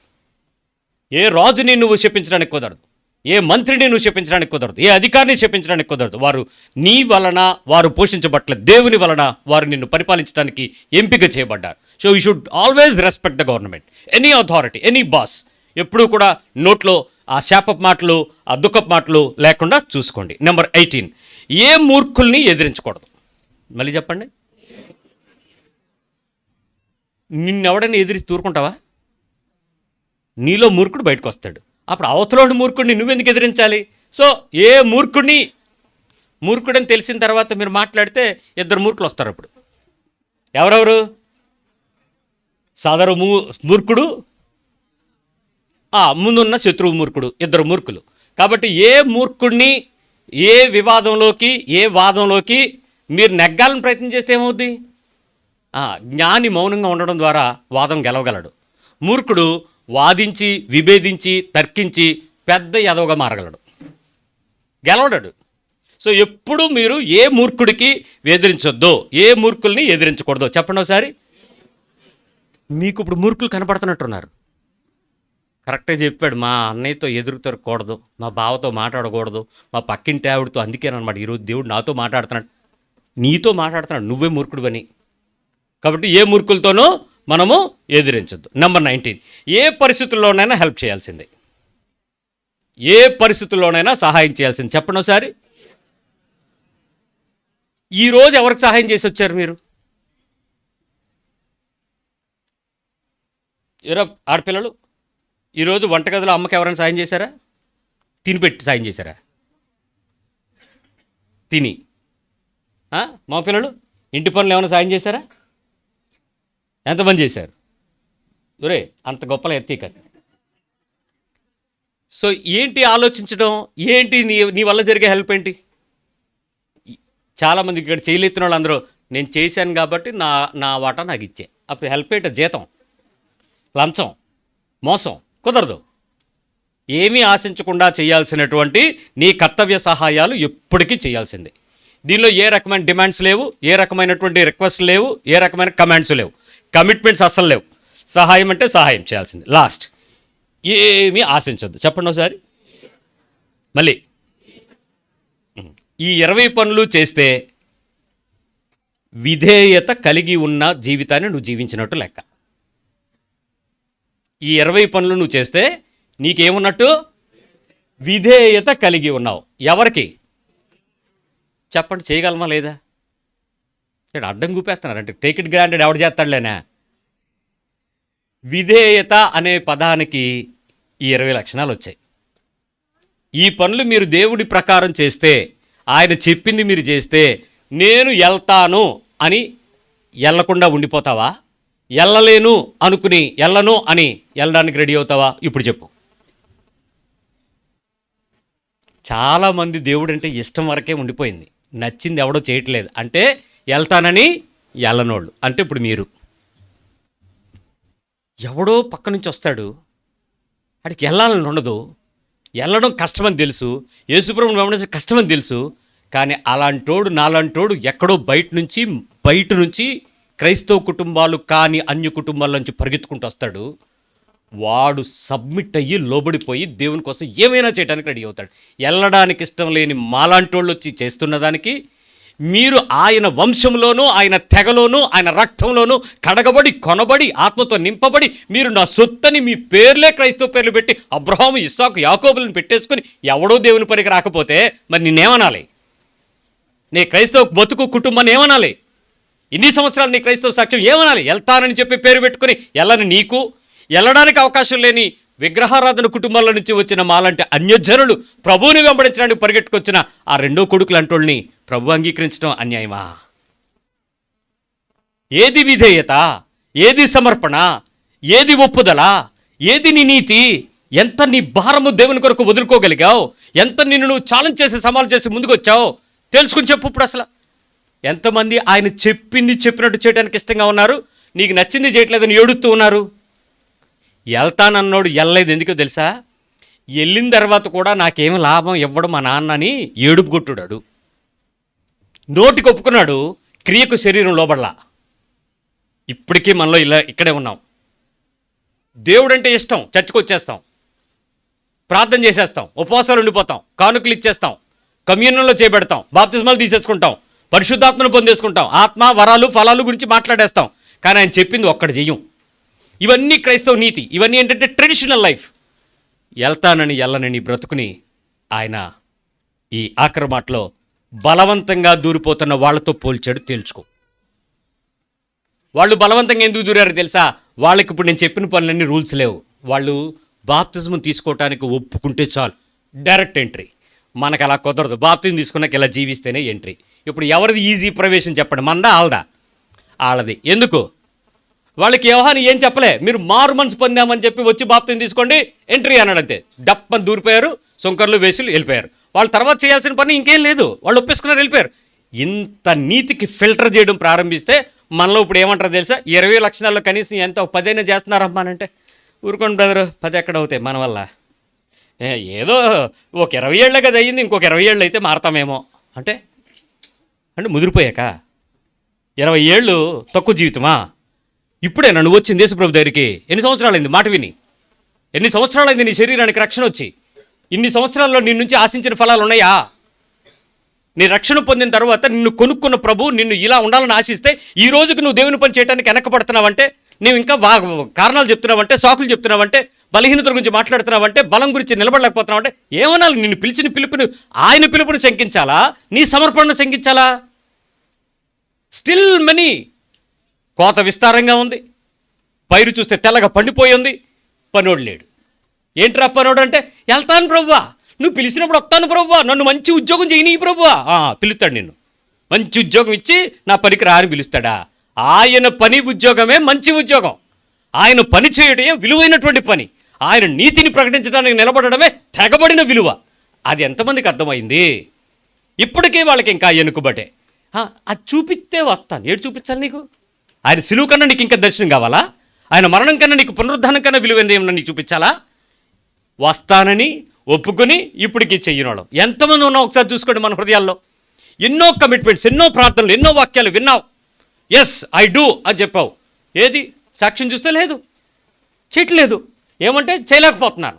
ఏ రాజుని నువ్వు శపించడానికి కుదరదు, ఏ మంత్రిని నువ్వు శపించడానికి కుదరదు, ఏ అధికారిని శపించడానికి కుదరదు. వారు నీ వలన వారు పోషించబట్టలేదు, దేవుని వలన వారు నిన్ను పరిపాలించడానికి ఎంపిక చేయబడ్డారు. So you should always respect the government, any authority, any boss. ఎప్పుడూ కూడా నోట్లో ఆ శాపపు మాటలు, ఆ దుఃఖపు మాటలు లేకుండా చూసుకోండి. నెంబర్ 18, ఏ మూర్ఖుల్ని ఎదిరించకూడదు. మళ్ళీ చెప్పండి. నిన్నెవడని ఎదిరించి తూరుకుంటావా? నీలో మూర్ఖుడు బయటకు వస్తాడు, అప్పుడు అవతలోని మూర్ఖుడిని నువ్వెందుకు ఎదిరించాలి? సో ఏ మూర్ఖుడని తెలిసిన తర్వాత మీరు మాట్లాడితే ఇద్దరు మూర్ఖులు వస్తారు. అప్పుడు ఎవరెవరు? సాధారణ మూర్ఖుడు, ముందున్న శత్రువు మూర్ఖుడు, ఇద్దరు మూర్ఖులు. కాబట్టి ఏ మూర్ఖుడిని ఏ వివాదంలోకి, ఏ వాదంలోకి మీరు నెగ్గాలని ప్రయత్నం చేస్తే ఏమవుద్ది? జ్ఞాని మౌనంగా ఉండడం ద్వారా వాదం గెలవగలడు. మూర్ఖుడు వాదించి, విభేదించి, తర్కించి పెద్ద ఎదవగా మారగలడు, గెలవడాడు. సో ఎప్పుడు మీరు ఏ మూర్ఖుడికి ఎదిరించొద్దో, ఏ మూర్ఖుల్ని ఎదిరించకూడదో చెప్పండి ఒకసారి. మీకు ఇప్పుడు మూర్ఖులు కనపడుతున్నట్టున్నారు. కరెక్ట్గా చెప్పాడు, మా అన్నయ్యతో ఎదురు తిరగకూడదు, మా బావతో మాట్లాడకూడదు, మా పక్కింటి ఆవిడతో. అందుకేనమాట ఈరోజు దేవుడు నాతో మాట్లాడుతున్నాడు, నీతో మాట్లాడుతున్నాడు, నువ్వే మూర్ఖుడు అని. కాబట్టి ఏ మూర్ఖులతోనూ మనము ఎదిరించొద్దు. నెంబర్ 19, ఏ పరిస్థితుల్లోనైనా హెల్ప్ చేయాల్సిందే, ఏ పరిస్థితుల్లోనైనా సహాయం చేయాల్సింది. చెప్పండి ఒకసారి. ఈరోజు ఎవరికి సహాయం చేసి వచ్చారు మీరు? ఎవరో ఆడపిల్లలు ఈరోజు వంటగదిలో అమ్మకి ఎవరైనా సాయం చేశారా? తినిపెట్టి సాయం చేశారా? తిని. మా పిల్లలు ఇంటి పనులు ఏమైనా సాయం చేశారా? ఎంతమంది చేశారు? ఒరే అంత గొప్పలా ఎత్తి కదా. సో ఏంటి ఆలోచించడం, ఏంటి నీ వల్ల జరిగే హెల్ప్ ఏంటి? చాలామంది ఇక్కడ చేయలేతున్న వాళ్ళు అందరూ నేను చేశాను కాబట్టి నా వాటా నాకు ఇచ్చే. అప్పుడు హెల్ప్ ఏంటో? జీతం, లంచం, మోసం కుదరదు. ఏమీ ఆశించకుండా చేయాల్సినటువంటి నీ కర్తవ్య సహాయాలు ఎప్పటికీ చేయాల్సిందే. దీనిలో ఏ రకమైన డిమాండ్స్ లేవు, ఏ రకమైనటువంటి రిక్వెస్ట్ లేవు, ఏ రకమైన కమాండ్స్ లేవు, కమిట్మెంట్స్ అస్సలు లేవు. సహాయం అంటే సహాయం చేయాల్సింది. లాస్ట్, ఏమీ ఆశించొద్దు. చెప్పండి ఒకసారి మళ్ళీ. ఈ 20 పనులు చేస్తే విధేయత కలిగి ఉన్న జీవితాన్ని నువ్వు జీవించినట్టు లెక్క. ఈ 20 పనులు నువ్వు చేస్తే నీకేమున్నట్టు? విధేయత కలిగి ఉన్నావు. ఎవరికి చెప్పండి, చేయగలమా లేదా? ఇక్కడ అడ్డం చూపేస్తున్నారంటే టేక్ ఇట్ గ్రాంటెడ్, ఎవడు చేస్తాడులేనా? విధేయత అనే పదానికి ఈ 20 లక్షణాలు వచ్చాయి. ఈ పనులు మీరు దేవుడి ప్రకారం చేస్తే, ఆయన చెప్పింది మీరు చేస్తే, నేను వెళ్తాను అని వెళ్ళకుండా ఉండిపోతావా? వెళ్ళలేను అనుకుని వెళ్ళను అని వెళ్ళడానికి రెడీ అవుతావా? ఇప్పుడు చెప్పు. చాలామంది దేవుడు అంటే ఇష్టం వరకే ఉండిపోయింది, నచ్చింది ఎవడో చేయట్లేదు. అంటే వెళ్తానని వెళ్ళనోళ్ళు. అంటే ఇప్పుడు మీరు, ఎవడో పక్క నుంచి వస్తాడు, వాడికి వెళ్ళాలని ఉండదు, వెళ్ళడం కష్టమని తెలుసు, యేసుప్రభుని వెంబడించడం కష్టమని తెలుసు, కానీ అలాంటోడు నాలాంటోడు ఎక్కడో బయట నుంచి క్రైస్తవ కుటుంబాలు కానీ అన్య కుటుంబాల నుంచి పరిగెత్తుకుంటూ వస్తాడు. వాడు సబ్మిట్ అయ్యి లోబడిపోయి దేవుని కోసం ఏమైనా చేయడానికి రెడీ అవుతాడు. వెళ్ళడానికి ఇష్టం లేని మాలాంటోళ్ళు వచ్చి చేస్తున్న దానికి మీరు ఆయన వంశంలోనూ ఆయన తెగలోనూ ఆయన రక్తంలోనూ కడగబడి కొనబడి ఆత్మతో నింపబడి మీరు నా సొత్తని మీ పేర్లే క్రైస్తవ పేర్లు పెట్టి అబ్రహాము ఇస్సాకు యాకోబులను పెట్టేసుకుని ఎవడో దేవుని పనికి రాకపోతే మరి నిన్నేమనాలి? నీ క్రైస్తవ బతుకు కుటుంబాన్ని ఏమనాలి? ఇన్ని సంవత్సరాలు నీ క్రైస్తవ సాక్ష్యం ఏమనాలి? వెళ్తానని చెప్పి పేరు పెట్టుకుని వెళ్ళని నీకు, వెళ్ళడానికి అవకాశం లేని విగ్రహారాధన కుటుంబాల నుంచి వచ్చిన మాలాంటి అన్యజనులు ప్రభువుని వెంబడించడానికి పరిగెట్టుకొచ్చిన ఆ రెండో కొడుకులు అంటోళ్ళని ప్రభు అంగీకరించడం అన్యాయమా? ఏది విధేయత? ఏది సమర్పణ? ఏది ఒప్పుదల? ఏది నీ నీతి? ఎంత నీ భారము దేవుని కొరకు వదులుకోగలిగావు? ఎంత నిన్ను నువ్వు ఛాలెంజ్ చేసి సవాల్ చేసి ముందుకు వచ్చావు? తెలుసుకుని చెప్పు. ఇప్పుడు అసలు ఎంతమంది ఆయన చెప్పింది చెప్పినట్టు చేయడానికి ఇష్టంగా ఉన్నారు, నీకు నచ్చింది చేయట్లేదని ఏడుస్తూ ఉన్నారు? వెళ్తానన్నోడు వెళ్ళలేదు, ఎందుకో తెలుసా? వెళ్ళిన తర్వాత కూడా నాకేం లాభం ఇవ్వడం మా నాన్న అని ఏడుపు కొట్టుడాడు. నోటికి ఒప్పుకున్నాడు, క్రియకు శరీరం లోబడలా. ఇప్పటికీ మనలో ఇక్కడే ఉన్నాం. దేవుడంటే ఇష్టం, చర్చకు వచ్చేస్తాం, ప్రార్థన చేసేస్తాం, ఉపవాసాలు ఉండిపోతాం, కానుకలు ఇచ్చేస్తాం, కమ్యూనియన్లో చేపెడతాం, బాప్తిస్మాలు తీసేసుకుంటాం, పరిశుద్ధాత్మను పొందేసుకుంటాం, ఆత్మ వరాలు ఫలాలు గురించి మాట్లాడేస్తాం. కానీ ఆయన చెప్పింది ఒక్కటి చెయ్యం. ఇవన్నీ క్రైస్తవ నీతి, ఇవన్నీ ఏంటంటే ట్రెడిషనల్ లైఫ్. వెళ్తానని వెళ్ళనని బ్రతుకుని ఆయన ఈ ఆఖరి మాటలో బలవంతంగా దూరిపోతున్న వాళ్ళతో పోల్చాడు. తేల్చుకో. వాళ్ళు బలవంతంగా ఎందుకు దూరారు తెలుసా? వాళ్ళకి ఇప్పుడు నేను చెప్పిన పనులన్నీ రూల్స్ లేవు. వాళ్ళు బాప్తిజం తీసుకోవటానికి ఒప్పుకుంటే చాలు, డైరెక్ట్ ఎంట్రీ. మనకు అలా కుదరదు. బాప్తిజం తీసుకున్నాక ఇలా జీవిస్తేనే ఎంట్రీ. ఇప్పుడు ఎవరిది ఈజీ ప్రవేశం చెప్పండి? మందా ఆల్దా? ఆళ్ళది. ఎందుకు? వాళ్ళకి వ్యవహారం ఏం చెప్పలే, మీరు మారు మనసు పొందామని చెప్పి వచ్చి బాప్తిజం తీసుకోండి ఎంట్రీ అన్నాడు. అంతే, డప్పని దూరిపోయారు, సుంకర్లు వేసులు వెళ్ళిపోయారు. వాళ్ళు తర్వాత చేయాల్సిన పని ఇంకేం లేదు, వాళ్ళు ఒప్పేసుకున్నారు, వెళ్ళిపోయారు. ఇంత నీతికి ఫిల్టర్ చేయడం ప్రారంభిస్తే మనలో ఇప్పుడు ఏమంటారు తెలుసా? 20 లక్షణాల్లో కనీసం ఎంత 10 చేస్తున్నారమ్మా అంటే, ఊరుకోండి బ్రదరు, 10 ఎక్కడ అవుతాయి మన వల్ల? ఏదో ఒక 20 ఏళ్ళే కదా అయ్యింది, ఇంకొక 20 ఏళ్ళు అయితే మారతామేమో అంటే ముదిరిపోయాక 20 ఏళ్ళు తక్కువ జీవితమా? ఇప్పుడే నన్ను వచ్చింది యేసుప్రభు దగ్గరికి. ఎన్ని సంవత్సరాలైంది మాట విని? ఎన్ని సంవత్సరాలైంది నీ శరీరానికి రక్షణ వచ్చి? ఇన్ని సంవత్సరాల్లో నీ నుంచి ఆశించిన ఫలాలు ఉన్నాయా? నీ రక్షణ పొందిన తర్వాత నిన్ను కొనుక్కున్న ప్రభు నిన్ను ఇలా ఉండాలని ఆశిస్తే ఈ రోజుకి నువ్వు దేవుని పని చేయడానికి వెనకపడుతున్నావంటే, నువ్వు ఇంకా కారణాలు చెప్తున్నావంటే, సాకులు చెప్తున్నావంటే, బలహీనతల గురించి మాట్లాడుతున్నావంటే, బలం గురించి నిలబడలేకపోతున్నావంటే ఏమనాలి? నిన్ను పిలిచిన పిలుపుని, ఆయన పిలుపుని శంకించాలా? నీ సమర్పణను శంకించాలా? Still money. కోత విస్తారంగా ఉంది, పైరు చూస్తే తెల్లగా పండిపోయి ఉంది, పనోడు లేడు. ఏంట్రా పనోడు అంటే, వెళ్తాను ప్రభువా, నువ్వు పిలిచినప్పుడు వస్తాను ప్రభువా, నన్ను మంచి ఉద్యోగం చేయని ప్రభువా. పిలుస్తాడు నిన్ను, మంచి ఉద్యోగం ఇచ్చి నా పనికి రా అని పిలుస్తాడా? ఆయన పని ఉద్యోగమే మంచి ఉద్యోగం. ఆయన పని చేయడమే విలువైనటువంటి పని. ఆయన నీతిని ప్రకటించడానికి నిలబడడమే తెగబడిన విలువ. అది ఎంతమందికి అర్థమైంది? ఇప్పటికే వాళ్ళకి ఇంకా ఎన్నుకబడే. అది చూపిస్తే వస్తాను. ఏడు చూపించాలి నీకు? ఆయన సిలువ కన్నా నీకు ఇంకా దర్శనం కావాలా? ఆయన మరణం కన్నా నీకు పునరుద్ధానం కన్నా విలువైనది ఏమన్నా నీకు చూపించాలా? వస్తానని ఒప్పుకొని ఇప్పటికీ చెయ్యనోళ్ళం ఎంతమంది ఉన్నావు ఒకసారి చూసుకోండి. మన హృదయాల్లో ఎన్నో కమిట్మెంట్స్, ఎన్నో ప్రార్థనలు, ఎన్నో వాక్యాలు విన్నావు. ఎస్ ఐ డూ అని చెప్పావు. ఏది సాక్ష్యం చూస్తే లేదు, చేయట్లేదు. ఏమంటే చేయలేకపోతున్నాను,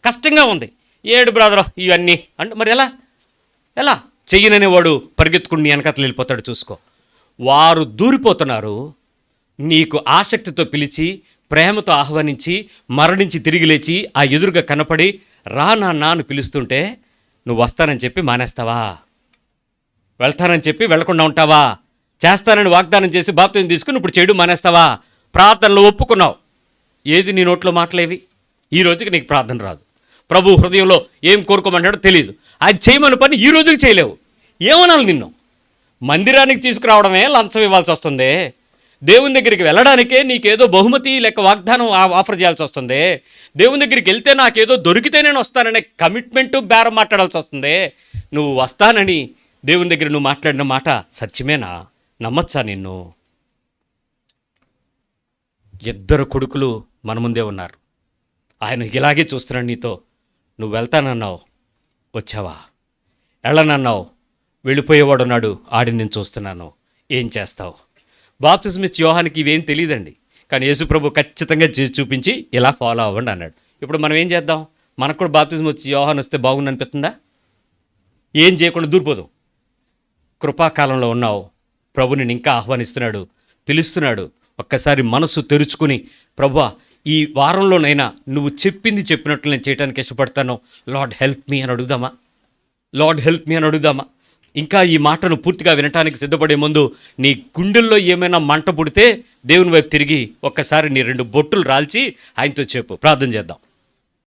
కష్టంగా ఉంది. ఏడు బ్రదర్ ఇవన్నీ అంటే మరి ఎలా? చెయ్యననేవాడు పరిగెత్తుకుని నీ వెనకతలు వెళ్ళిపోతాడు. చూసుకో. వారు దూరిపోతున్నారు. నీకు ఆసక్తితో పిలిచి ప్రేమతో ఆహ్వానించి మరణించి తిరిగి లేచి ఆ ఎదురుగా కనపడి రా నాన్న అని పిలుస్తుంటే నువ్వు వస్తానని చెప్పి మానేస్తావా? వెళ్తానని చెప్పి వెళ్లకుండా ఉంటావా? చేస్తానని వాగ్దానం చేసి బాప్తిజం తీసుకుని ఇప్పుడు చేయడం మానేస్తావా? ప్రార్థనలో ఒప్పుకున్నావు. ఏది నీ నోట్లో మాటలేవి? ఈ రోజుకి నీకు ప్రార్థన రాదు. ప్రభు హృదయంలో ఏం కోరుకోమంటాడో తెలియదు. అది చేయమని పని ఈ రోజుకి చేయలేవు. ఏమనాలి నిన్ను? మందిరానికి తీసుకురావడమే లంచం ఇవ్వాల్సి వస్తుంది. దేవుని దగ్గరికి వెళ్ళడానికే నీకేదో బహుమతి లేక వాగ్దానం ఆఫర్ చేయాల్సి వస్తుంది. దేవుని దగ్గరికి వెళ్తే నాకేదో దొరికితే నేను వస్తాననే కమిట్మెంటు బేరం మాట్లాడాల్సి వస్తుంది. నువ్వు వస్తానని దేవుని దగ్గర నువ్వు మాట్లాడిన మాట సత్యమేనా? నమ్మచ్చా నిన్ను? ఇద్దరు కొడుకులు మన ముందే ఉన్నారు. ఆయన ఇలాగే చూస్తున్నాడు నీతో. నువ్వు వెళ్తానన్నావు, వచ్చావా? వెళ్ళనన్నావు, వెళ్ళిపోయేవాడున్నాడు, ఆడిని నేను చూస్తున్నాను. ఏం చేస్తావు? బాప్తిజం ఇచ్చే యోహానికి ఇవేం తెలియదండి. కానీ యేసుప్రభు ఖచ్చితంగా చేసి చూపించి ఇలా ఫాలో అవ్వండి అన్నాడు. ఇప్పుడు మనం ఏం చేద్దాం? మనకు కూడా బాప్తిజం వచ్చి యోహాన్ వస్తే బాగుంది అనిపిస్తుందా? ఏం చేయకుండా దూరిపోదాం. కృపాకాలంలో ఉన్నావు. ప్రభు నిన్ను ఇంకా ఆహ్వానిస్తున్నాడు, పిలుస్తున్నాడు. ఒక్కసారి మనసు తెరుచుకుని ప్రభువా ఈ వారంలోనైనా నువ్వు చెప్పింది చెప్పినట్లు నేను చేయడానికి ఇష్టపడతాను, లార్డ్ హెల్ప్ మీ అని అడుగుదామా? లార్డ్ హెల్ప్ మీ అని అడుగుదామా? ఇంకా ఈ మాటను పూర్తిగా వినటానికి సిద్ధపడే ముందు నీ గుండెల్లో ఏమైనా మంట పుడితే దేవుని వైపు తిరిగి ఒక్కసారి నీ 2 బొట్టులు రాల్చి ఆయనతో చెప్పు. ప్రార్థన చేద్దాం.